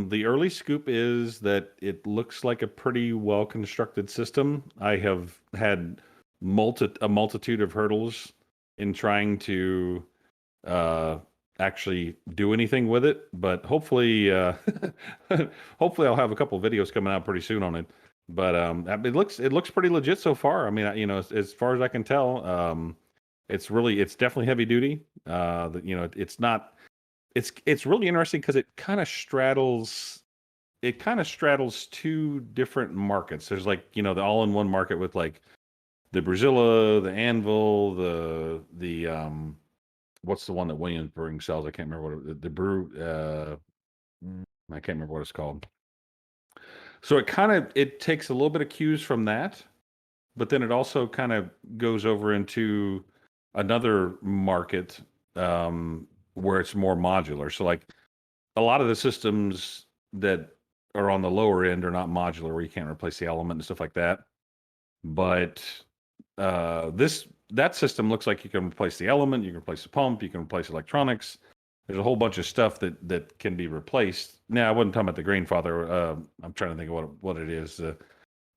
Speaker 4: The early scoop is that it looks like a pretty well constructed system. I have had a multitude of hurdles in trying to actually do anything with it, but hopefully hopefully I'll have a couple videos coming out pretty soon on it. But it looks pretty legit so far. I mean, you know, as far as I can tell, it's definitely heavy duty. You know, it's really interesting because it kind of straddles two different markets. There's like, you know, the all-in-one market with like the Brazilla, the Anvil, the what's the one that Williams Brewing sells? I can't remember I can't remember what it's called. So it takes a little bit of cues from that, but then it also kind of goes over into another market where it's more modular. So like a lot of the systems that are on the lower end are not modular, where you can't replace the element and stuff like that. But that system looks like you can replace the element, you can replace the pump, you can replace electronics. There's a whole bunch of stuff that can be replaced. Now, I wasn't talking about the Grainfather. I'm trying to think of what it is.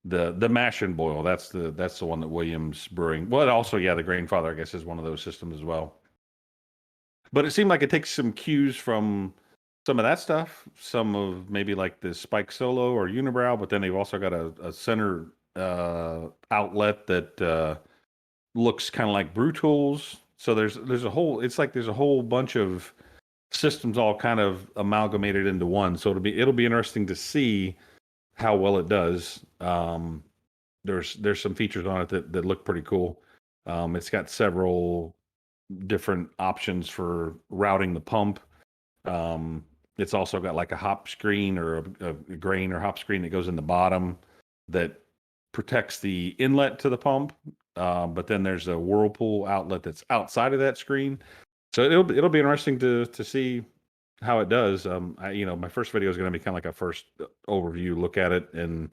Speaker 4: The mash and boil. That's the one that Williams Brewing. Well, also, yeah, the Grainfather, I guess, is one of those systems as well. But it seemed like it takes some cues from some of that stuff, some of maybe like the Spike Solo or Unibrow, but then they've also got a center outlet that looks kind of like Brew Tools. So there's a whole bunch of systems all kind of amalgamated into one. So it'll be interesting to see how well it does. There's some features on it that look pretty cool. It's got several different options for routing the pump. It's also got like a hop screen or a grain or hop screen that goes in the bottom that protects the inlet to the pump. But then there's a Whirlpool outlet that's outside of that screen So it'll be interesting to see how it does. My first video is going to be kind of like a first overview look at it and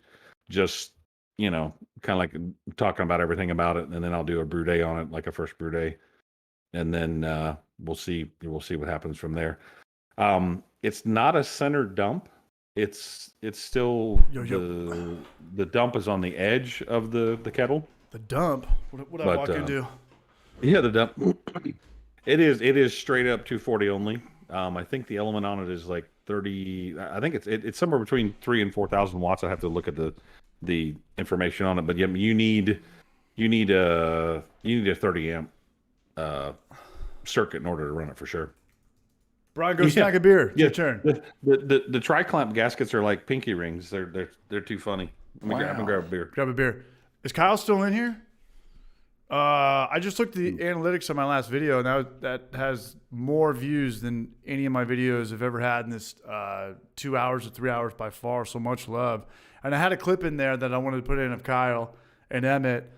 Speaker 4: just kind of like talking about everything about it, and then I'll do a brew day on it, like a first brew day, and then we'll see what happens from there. It's not a center dump. It's still the dump is on the edge of the kettle.
Speaker 1: The dump. What I walk into?
Speaker 4: Yeah, the dump. It is straight up 240 only. I think the element on it is like 30. I think it's somewhere between 3,000 and 4,000 watts. I have to look at the information on it, but yeah, you need a 30 amp circuit in order to run it for sure.
Speaker 1: Brian, go snack a beer. It's your turn.
Speaker 4: The tri-clamp gaskets are like pinky rings. They're too funny. I'm gonna grab a beer.
Speaker 1: Grab a beer. Is Kyle still in here? I just looked at the analytics on my last video, and that has more views than any of my videos have ever had in this 2 hours or 3 hours by far. So much love. And I had a clip in there that I wanted to put in of Kyle and Emmett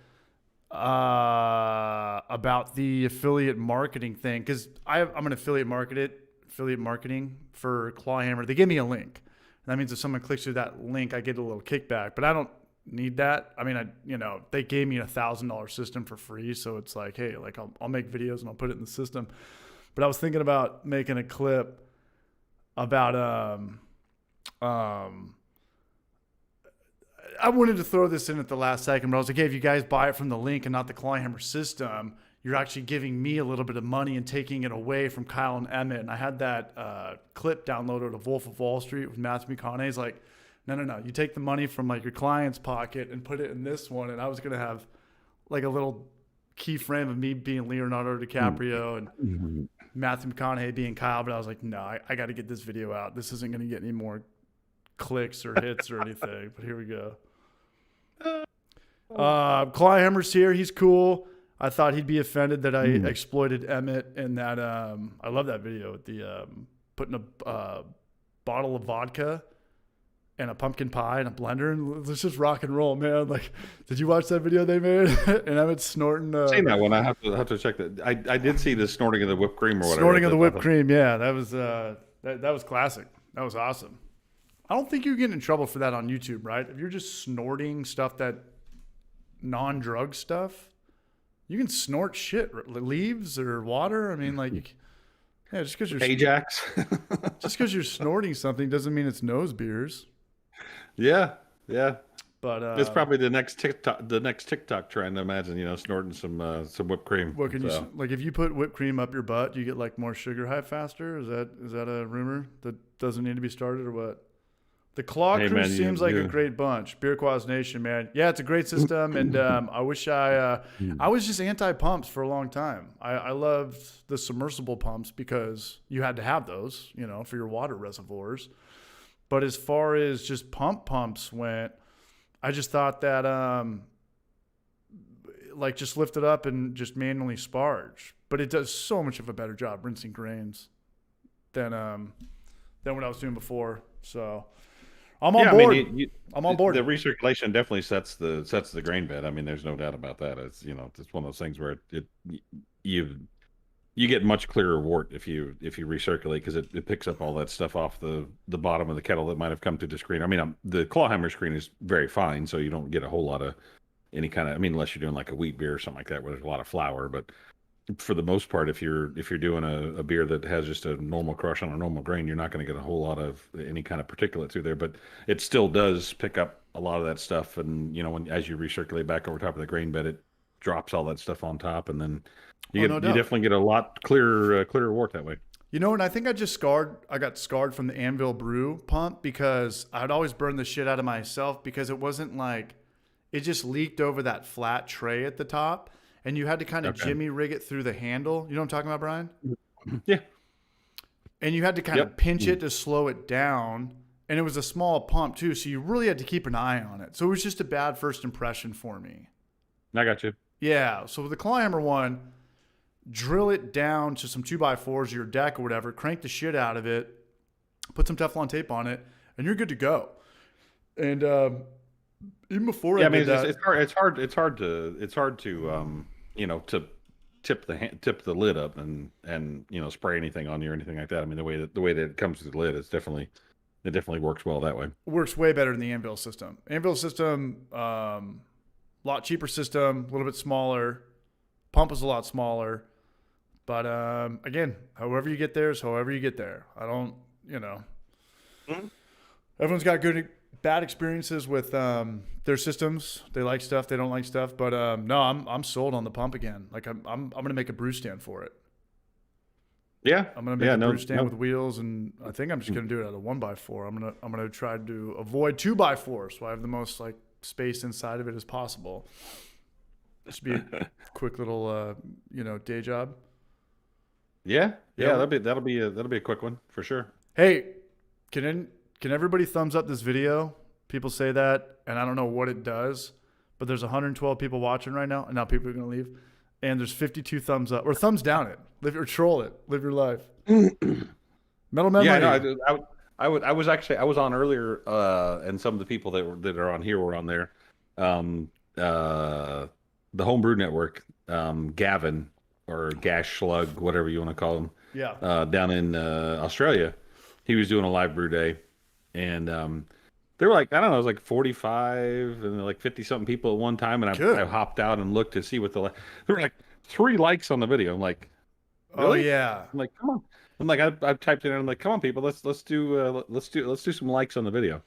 Speaker 1: about the affiliate marketing thing, because I'm an affiliate marketing for Clawhammer. They give me a link. That means if someone clicks through that link, I get a little kickback. But I don't need that. I mean, they gave me $1,000 system for free, so it's like, hey, like I'll make videos and I'll put it in the system. But I was thinking about making a clip about I wanted to throw this in at the last second, but I was like, hey, if you guys buy it from the link and not the Clawhammer system, you're actually giving me a little bit of money and taking it away from Kyle and Emmett. And I had that clip downloaded of Wolf of Wall Street with Matthew McConaughey. He's like, no. You take the money from like your client's pocket and put it in this one. And I was going to have like a little keyframe of me being Leonardo DiCaprio and Matthew McConaughey being Kyle. But I was like, no, I got to get this video out. This isn't going to get any more clicks or hits or anything. But here we go. Clawhammer's here. He's cool. I thought he'd be offended that I exploited Emmett and that I love that video with the putting a bottle of vodka and a pumpkin pie in a blender and let's just rock and roll, man. Like, did you watch that video they made? And Emmett snorting.
Speaker 4: I've seen that one. I have to check that. I did see the snorting of the whipped cream or whatever.
Speaker 1: Snorting of the whipped cream. Yeah, that was that was classic. That was awesome. I don't think you're getting in trouble for that on YouTube, right? If you're just snorting stuff that non-drug stuff, you can snort shit, leaves or water. I mean, like, yeah, just because you're
Speaker 4: Ajax,
Speaker 1: just because you're snorting something doesn't mean it's nose beers.
Speaker 4: Yeah.
Speaker 1: But
Speaker 4: it's probably the next TikTok trend. I imagine, snorting some whipped cream.
Speaker 1: What can you like? If you put whipped cream up your butt, you get like more sugar high faster. Is that a rumor that doesn't need to be started or what? The Claw Crew seems like a great bunch. Beer Quaz Nation, man. Yeah, it's a great system, and I wish I was just anti-pumps for a long time. I loved the submersible pumps because you had to have those, for your water reservoirs. But as far as just pumps went, I just thought that like just lift it up and just manually sparge. But it does so much of a better job rinsing grains than what I was doing before. So I'm on board. I'm on board.
Speaker 4: The recirculation definitely sets the grain bed. I mean, there's no doubt about that. It's it's one of those things where you get much clearer wort if you recirculate, because it picks up all that stuff off the bottom of the kettle that might have come through the screen. I mean, the Clawhammer screen is very fine, so you don't get a whole lot of any kind of. I mean, unless you're doing like a wheat beer or something like that, where there's a lot of flour, but for the most part, if you're doing a beer that has just a normal crush on a normal grain, you're not going to get a whole lot of any kind of particulate through there. But it still does pick up a lot of that stuff, and as you recirculate back over top of the grain bed, it drops all that stuff on top, and then you definitely get a lot clearer wort that way.
Speaker 1: And I think I got scarred from the Anvil Brew pump because I'd always burn the shit out of myself because it wasn't like it just leaked over that flat tray at the top. And you had to kind of jimmy rig it through the handle. You know what I'm talking about, Brian?
Speaker 4: Yeah.
Speaker 1: And you had to kind of pinch it to slow it down. And it was a small pump too, so you really had to keep an eye on it. So it was just a bad first impression for me.
Speaker 4: I got you.
Speaker 1: Yeah. So with the Clawhammer one, drill it down to some 2x4s or your deck or whatever, crank the shit out of it, put some Teflon tape on it, and you're good to go. And even before
Speaker 4: it's hard to to tip the lid up and spray anything on you or anything like that. I mean, the way that it comes through the lid, it definitely works well that way.
Speaker 1: Works way better than the Anvil system. Anvil system, lot cheaper system, a little bit smaller. Pump is a lot smaller. But again, however you get there is however you get there. I don't, Everyone's got bad experiences with their systems. They like stuff, they don't like stuff. But no, I'm sold on the pump again. Like I'm gonna make a brew stand for it.
Speaker 4: Yeah,
Speaker 1: I'm gonna make a brew stand with wheels, and I think I'm just gonna do it at a 1x4. I'm gonna try to avoid 2x4, so I have the most like space inside of it as possible. This would be a quick little day job.
Speaker 4: Yeah, that'll be a quick one for sure.
Speaker 1: Hey, can everybody thumbs up this video? People say that, and I don't know what it does, but there's 112 people watching right now, and now people are gonna leave. And there's 52 thumbs up or thumbs down it. Live or troll it. Live your life. Metal Memory.
Speaker 4: Yeah, no, I was on earlier, and some of the people that are on here were on there. The Homebrew Network, Gavin or Gash Slug, whatever you want to call him.
Speaker 1: Yeah.
Speaker 4: Down in Australia, he was doing a live brew day, and they were like, I don't know, it was like 45 and like 50 something people at one time, and I hopped out and looked to see what there were like 3 likes on the video. I'm like, really?
Speaker 1: Oh yeah.
Speaker 4: I'm like, come on. I'm like, I've typed it in. I'm like, come on, people, let's do some likes on the video.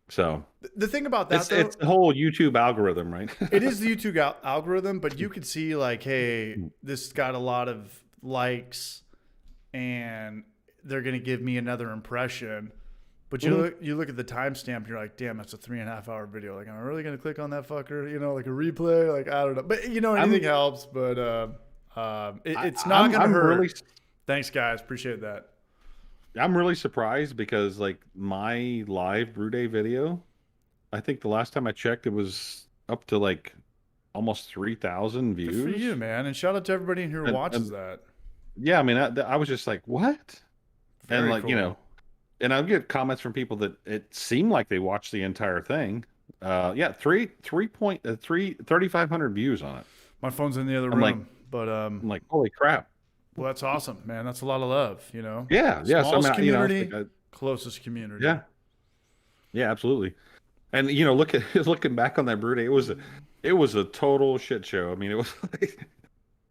Speaker 4: So
Speaker 1: the thing about that,
Speaker 4: it's the whole YouTube algorithm, right?
Speaker 1: It is the YouTube algorithm, but you could see like, hey, this got a lot of likes, and they're gonna give me another impression. But you look at the timestamp, you're like, damn, that's a 3.5 hour video. Like, am I really gonna click on that fucker? Like a replay? Like, I don't know. But anything helps. But it's not gonna hurt. Really, thanks, guys. Appreciate that.
Speaker 4: I'm really surprised because like my live brew day video, I think the last time I checked, it was up to like almost 3,000 views.
Speaker 1: Good for you, man. And shout out to everybody in here who watches that.
Speaker 4: Yeah, I mean, I was just like, what?
Speaker 1: Very cool.
Speaker 4: And I get comments from people that it seemed like they watched the entire thing. 3,500 views on it.
Speaker 1: My phone's in the other room, but
Speaker 4: I'm like, holy crap.
Speaker 1: Well, that's awesome, man. That's a lot of love,
Speaker 4: Yeah, yeah.
Speaker 1: Smallest community, closest community.
Speaker 4: Yeah, yeah, absolutely. And looking back on that brew day, it was a total shit show. I mean, it was like,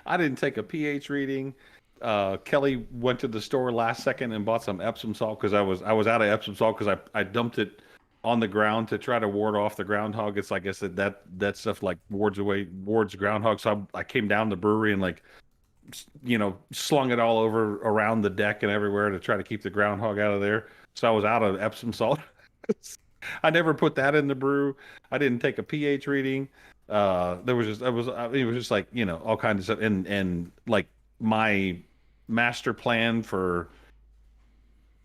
Speaker 4: I didn't take a pH reading. Kelly went to the store last second and bought some Epsom salt because I was out of Epsom salt because I dumped it on the ground to try to ward off the groundhog. It's like I said, that stuff like wards groundhog. So I came down the brewery and like, slung it all over around the deck and everywhere to try to keep the groundhog out of there. So I was out of Epsom salt. I never put that in the brew. I didn't take a pH reading. It was just like, all kinds of stuff. And like my master plan for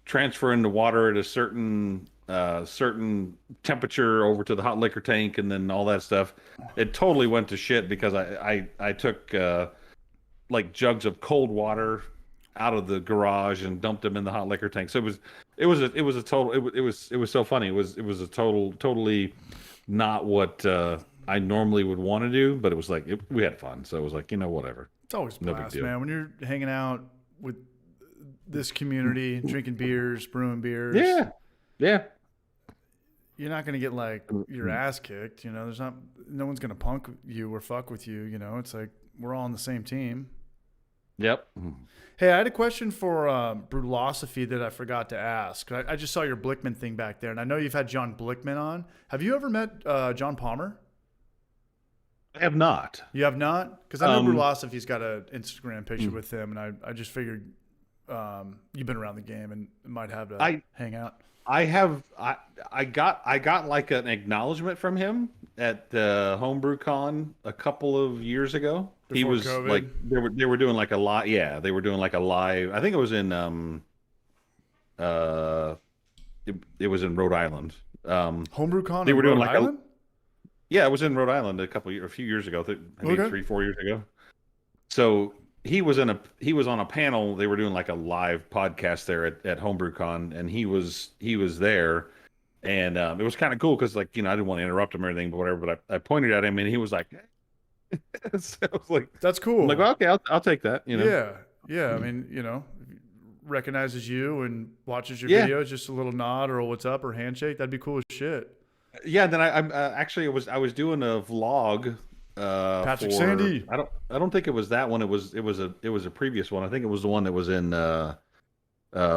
Speaker 4: transferring the water at a certain temperature over to the hot liquor tank and then all that stuff, it totally went to shit because I took like jugs of cold water out of the garage and dumped them in the hot liquor tank. So it was so funny. It was a totally not what I normally would want to do, but it was like we had fun. So it was like, whatever.
Speaker 1: It's always a blast, man. When you're hanging out with this community, drinking beers, brewing beers.
Speaker 4: Yeah. Yeah.
Speaker 1: You're not going to get like your ass kicked. No one's going to punk you or fuck with you. It's like we're all on the same team.
Speaker 4: Yep.
Speaker 1: Hey, I had a question for Brewlosophy that I forgot to ask. I just saw your Blickman thing back there, and I know you've had John Blickman on. Have you ever met John Palmer?
Speaker 4: I have not.
Speaker 1: You have not? Because I know Brewlosophy's got an Instagram picture with him, and I just figured you've been around the game and might have to hang out.
Speaker 4: I have. I got like an acknowledgement from him at Homebrew Con a couple of years ago. He was COVID. Like they were doing like a live. Yeah, they were doing like a live. I think it was in it was in Rhode Island.
Speaker 1: Homebrew Con.
Speaker 4: They were doing
Speaker 1: Rhode
Speaker 4: like
Speaker 1: Island?
Speaker 4: Yeah, it was in Rhode Island a few years ago. I think 3-4 years ago. So he was on a panel. They were doing like a live podcast there at Homebrew Con, and he was there, and it was kind of cool because like I didn't want to interrupt him or anything, but whatever. But I pointed at him, and he was like, So I was like,
Speaker 1: That's cool.
Speaker 4: I'm like, well, okay, I'll take that. You know.
Speaker 1: Yeah, yeah. I mean, recognizes you and watches your
Speaker 4: Yeah.
Speaker 1: videos, just a little nod or a what's up or handshake. That'd be cool as shit.
Speaker 4: Yeah. Then I'm actually I was doing a vlog
Speaker 1: Patrick
Speaker 4: for
Speaker 1: Sandy.
Speaker 4: I don't think it was that one. It was a previous one. I think it was the one that was in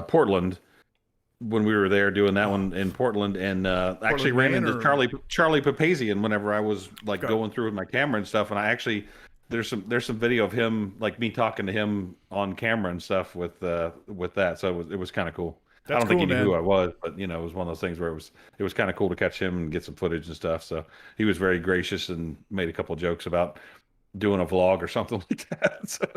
Speaker 4: Portland when we were there doing that one in Portland, and actually ran
Speaker 1: Maine,
Speaker 4: into
Speaker 1: or-
Speaker 4: Charlie Papazian whenever I was like
Speaker 1: Okay.
Speaker 4: going through with my camera and stuff, and I actually there's some video of him, like me talking to him on camera and stuff with that, so it was kind of cool. I
Speaker 1: That's
Speaker 4: don't think he
Speaker 1: cool,
Speaker 4: knew who
Speaker 1: man.
Speaker 4: I was, but it was one of those things where it was kind of cool to catch him and get some footage and stuff. So he was very gracious and made a couple jokes about doing a vlog or something like that. So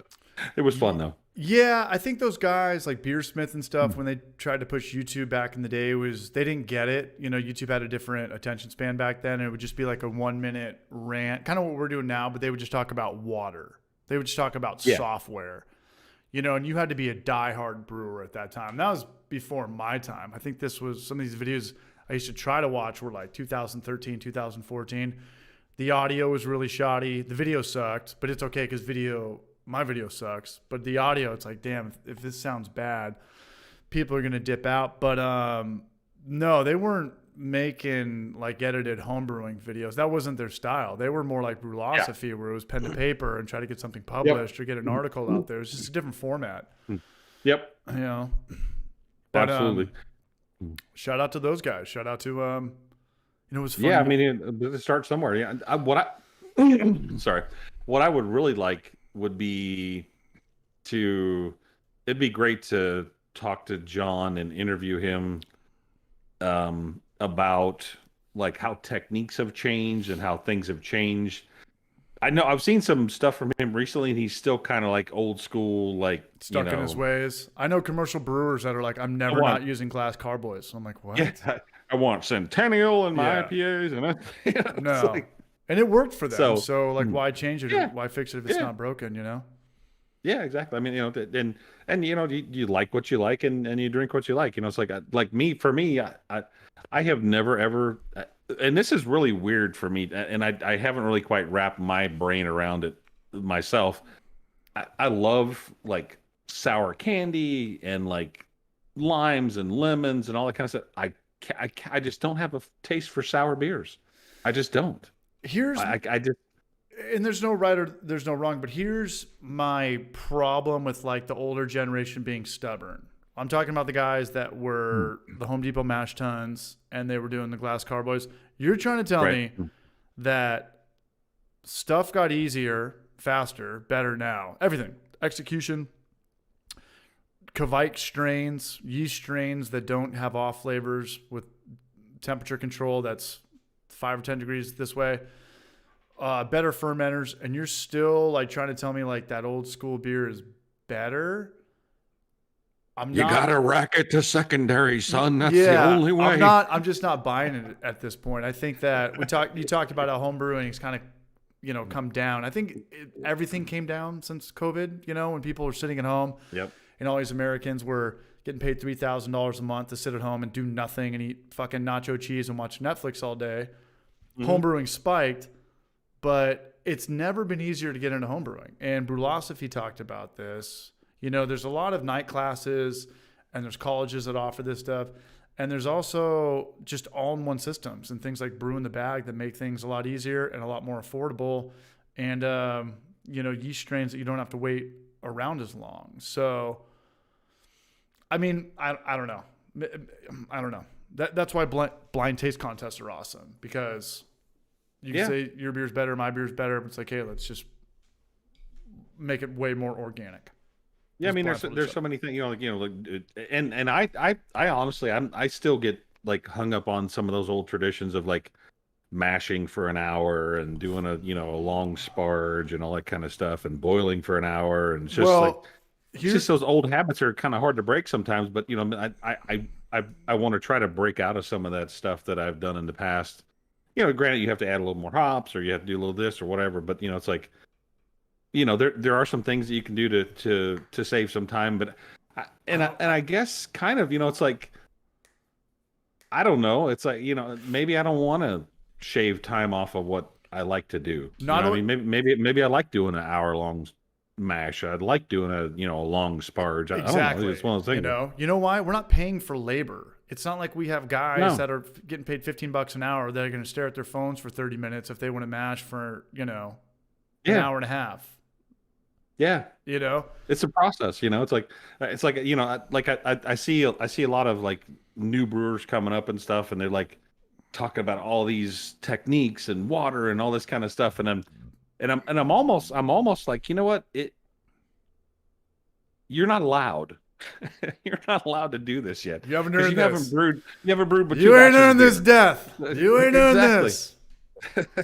Speaker 4: it was fun though.
Speaker 1: Yeah, I think those guys like Beersmith and stuff,
Speaker 4: Hmm.
Speaker 1: when they tried to push YouTube back in the day, they didn't get it. YouTube had a different attention span back then. And it would just be like a 1 minute rant, kind of what we're doing now, but they would just talk about water. They would just talk about
Speaker 4: Yeah.
Speaker 1: software. And you had to be a diehard brewer at that time. That was before my time. I think this was some of these videos I used to try to watch were like 2013, 2014. The audio was really shoddy. The video sucked, but it's okay because my video sucks. But the audio, it's like, damn, if this sounds bad, people are gonna dip out. But no, they weren't making like edited homebrewing videos. That wasn't their style. They were more like Brewlosophy, where it was pen to paper and try to get something published or get an article out there. It was just a different format.
Speaker 4: Yep,
Speaker 1: You know. But,
Speaker 4: absolutely.
Speaker 1: Shout out to those guys. Shout out to it was fun.
Speaker 4: Yeah, I mean, to start somewhere. Yeah, sorry, what I would really like would be it'd be great to talk to John and interview him about like how techniques have changed and how things have changed. I know I've seen some stuff from him recently, and he's still kind of like old school, like
Speaker 1: stuck in his ways. I know commercial brewers that are like, I'm never not using glass carboys. So I'm like, what?
Speaker 4: Yeah, I want Centennial in my
Speaker 1: Yeah.
Speaker 4: IPAs, and it's
Speaker 1: No.
Speaker 4: like,
Speaker 1: And it worked for them. So, like,
Speaker 4: mm.
Speaker 1: why change it?
Speaker 4: Yeah.
Speaker 1: Why fix it if it's
Speaker 4: Yeah.
Speaker 1: not broken,
Speaker 4: yeah, exactly. I mean, and you like what you like, and you drink what you like. It's like for me, I have never ever, and this is really weird for me, and I haven't really quite wrapped my brain around it myself. I love like sour candy and like limes and lemons and all that kind of stuff. I just don't have a taste for sour beers. I just don't.
Speaker 1: Here's
Speaker 4: I just
Speaker 1: and there's no right or there's no wrong, but here's my problem with like the older generation being stubborn. I'm talking about the guys that were the Home Depot mash tuns and they were doing the glass carboys. You're trying to tell
Speaker 4: Right.
Speaker 1: me that stuff got easier, faster, better now. Everything. Execution, Kvike strains, yeast strains that don't have off flavors with temperature control that's 5 or 10 degrees this way. Better fermenters, and you're still like trying to tell me like that old school beer is better.
Speaker 5: You gotta rack it to secondary, son. That's the
Speaker 1: Yeah,
Speaker 5: only way.
Speaker 1: I'm just not buying it at this point. I think that you talked about how home brewing has kind of come down. I think everything came down since COVID, when people were sitting at home.
Speaker 4: Yep.
Speaker 1: And all these Americans were getting paid $3,000 a month to sit at home and do nothing and eat fucking nacho cheese and watch Netflix all day. Home brewing spiked, but it's never been easier to get into home brewing. And Brewlosophy talked about this. There's a lot of night classes and there's colleges that offer this stuff. And there's also just all-in-one systems and things like Brew in the Bag that make things a lot easier and a lot more affordable. And, yeast strains that you don't have to wait around as long. So, I mean, I don't know. I don't know. That's why blind taste contests are awesome, because you can say your beer's better, my beer's better, but it's like, hey, let's just make it way more organic.
Speaker 4: Yeah, I mean, there's so many things, and I honestly, I still get like hung up on some of those old traditions of like mashing for an hour and doing a long sparge and all that kind of stuff and boiling for an hour, and it's just it's just those old habits are kind of hard to break sometimes. But I want to try to break out of some of that stuff that I've done in the past. Granted, you have to add a little more hops or you have to do a little this or whatever, but it's like, there are some things that you can do to save some time, but I guess kind of, it's like, I don't know. It's like, maybe I don't want to shave time off of what I like to do.
Speaker 1: Not
Speaker 4: I
Speaker 1: only-
Speaker 4: mean, maybe I like doing an hour long mash. I'd like doing a a long sparge. I don't
Speaker 1: Exactly.
Speaker 4: know. It's one of those things.
Speaker 1: You know why? We're not paying for labor. It's not like we have guys
Speaker 4: No.
Speaker 1: that are getting paid $15 an hour that are going to stare at their phones for 30 minutes if they want to mash for, an
Speaker 4: Yeah.
Speaker 1: hour and a half.
Speaker 4: Yeah,
Speaker 1: You know?
Speaker 4: it's a process. It's like I see a lot of like new brewers coming up and stuff, and they're like talking about all these techniques and water and all this kind of stuff, and I'm almost like, you know what, you're not allowed. You're not allowed to do this yet.
Speaker 1: You haven't
Speaker 4: 'Cause
Speaker 1: earned
Speaker 4: you
Speaker 1: this.
Speaker 4: haven't brewed but
Speaker 1: You
Speaker 4: two
Speaker 1: ain't
Speaker 4: batches of
Speaker 1: earned this
Speaker 4: beer.
Speaker 1: death. You ain't earned
Speaker 4: Exactly.
Speaker 1: this.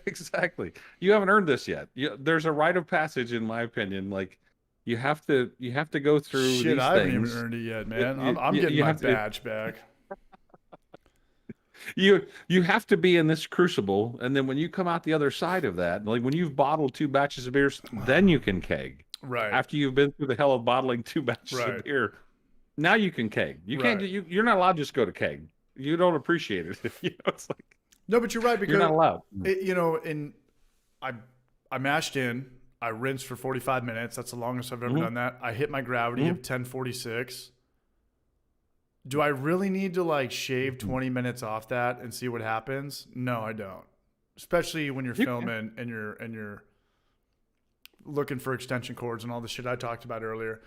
Speaker 4: Exactly. You haven't earned this yet. There's a rite of passage, in my opinion. Like you have to go through
Speaker 1: Shit,
Speaker 4: these
Speaker 1: I haven't
Speaker 4: things.
Speaker 1: even earned it yet, man.
Speaker 4: You-
Speaker 1: I'm
Speaker 4: you-
Speaker 1: getting
Speaker 4: you
Speaker 1: my
Speaker 4: have to-
Speaker 1: badge back.
Speaker 4: You have to be in this crucible, and then when you come out the other side of that, like when you've bottled two batches of beers, then you can keg.
Speaker 1: Right.
Speaker 4: After you've been through the hell of bottling two batches
Speaker 1: Right.
Speaker 4: of beer, now you can keg. You can't.
Speaker 1: Right.
Speaker 4: You're not allowed to just go to keg. You don't appreciate it. It's like
Speaker 1: No, but you're right because
Speaker 4: you're not allowed.
Speaker 1: and I mashed in, I rinsed for 45 minutes. That's the longest I've ever done that. I hit my gravity of 1046. Do I really need to like shave 20 minutes off that and see what happens? No, I don't. Especially when you're
Speaker 4: You
Speaker 1: filming and you're looking for extension cords and all the shit I talked about earlier.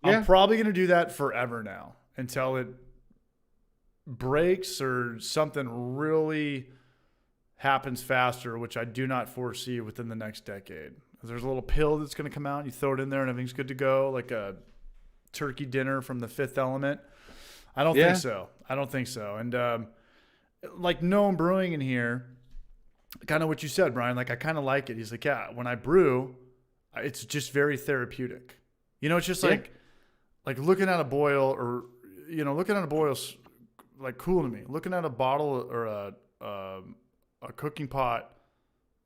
Speaker 4: Yeah.
Speaker 1: I'm probably going to do that forever now until it breaks or something really happens faster, which I do not foresee within the next decade. There's a little pill that's going to come out. You throw it in there and everything's good to go, like a turkey dinner from The Fifth Element. I don't think so. I don't think so. And like Gnome Brewing in here, kind of what you said, Brian, like I kind of like it. He's like, yeah, when I brew, it's just very therapeutic. It's just like looking at a boil or, looking at a boil's like cool to me. Looking at a bottle or a cooking pot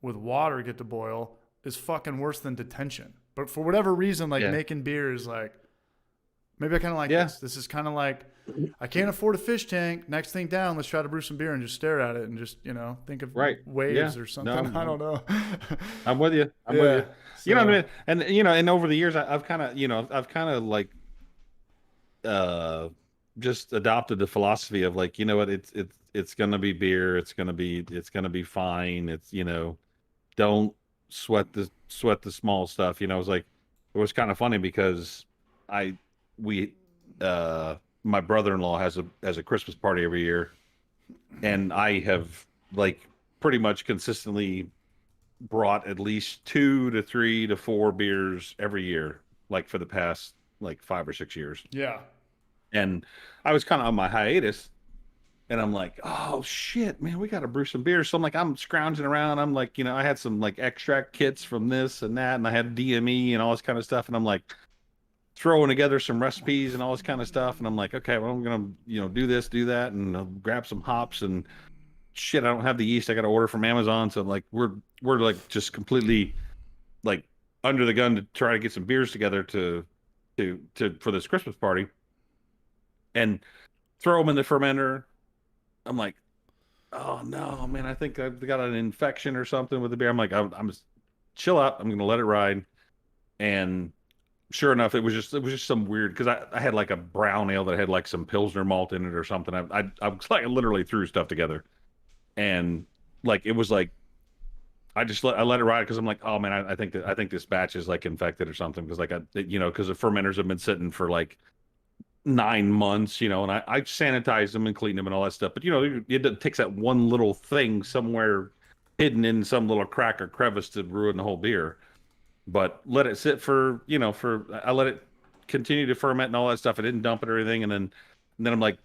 Speaker 1: with water get to boil is fucking worse than detention. But for whatever reason, like making beer is like, maybe I kind of like this. This is kind of like, I can't afford a fish tank. Next thing down, let's try to brew some beer and just stare at it and just, think of waves or something.
Speaker 4: No,
Speaker 1: I don't know.
Speaker 4: I'm with you. I'm with you. You know what I mean? And and over the years, I've kind of like, just adopted the philosophy of like, you know what, it's gonna be beer. It's gonna be fine. It's don't sweat the small stuff. It was kind of funny because my brother-in-law has a Christmas party every year, and I have like pretty much consistently brought at least 2 to 3 to 4 beers every year, like for the past like 5 or 6 years.
Speaker 1: Yeah.
Speaker 4: And I was kind of on my hiatus, and I'm like, oh shit, man, we got to brew some beers. So I'm scrounging around. I'm like, I had some like extract kits from this and that, and I had DME and all this kind of stuff. And I'm like throwing together some recipes and all this kind of stuff. And I'm like, okay, well, I'm going to, do this, do that, and I'll grab some hops and shit. I don't have the yeast. I got to order from Amazon. So like, we're like just completely like under the gun to try to get some beers together for this Christmas party, and throw them in the fermenter. I'm like, oh no, man, I think I've got an infection or something with the beer. I'm like, I'm just chill out. I'm going to let it ride. And sure enough, it was just some weird, because I had like a brown ale that had like some Pilsner malt in it or something. I was like, I literally threw stuff together, and like it was like I let it ride because I'm like, oh man, I think this batch is like infected or something, because like because the fermenters have been sitting for like 9 months, and I sanitize them and clean them and all that stuff. But it takes that one little thing somewhere hidden in some little crack or crevice to ruin the whole beer. But let it sit for I let it continue to ferment and all that stuff. I didn't dump it or anything. And then I'm like,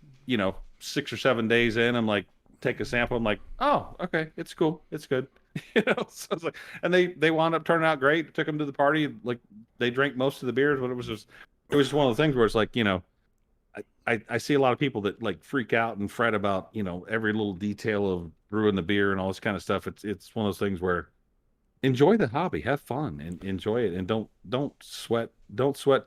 Speaker 4: 6 or 7 days in, I'm like, take a sample. I'm like, oh, okay, it's cool. It's good. So it's like, and they wound up turning out great. Took them to the party. Like they drank most of the beers, but it was just one of the things where it's like, I see a lot of people that like freak out and fret about, every little detail of brewing the beer and all this kind of stuff. It's one of those things where enjoy the hobby, have fun, and enjoy it, and don't sweat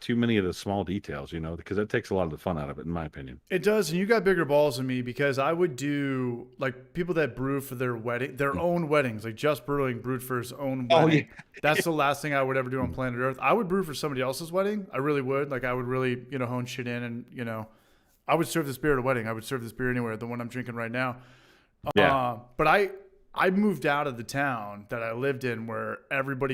Speaker 4: too many of the small details, because that takes a lot of the fun out of it, in my opinion.
Speaker 1: It does, and you got bigger balls than me because I would do like people that brew for their own weddings, like Just Brewing brewed for his own
Speaker 4: Oh,
Speaker 1: wedding.
Speaker 4: yeah.
Speaker 1: That's the last thing I would ever do on planet Earth. I would brew for somebody else's wedding. I really would. Like I would really, hone shit in, and I would serve this beer at a wedding. I would serve this beer anywhere. The one I'm drinking right now.
Speaker 4: Yeah.
Speaker 1: But I moved out of the town that I lived in where everybody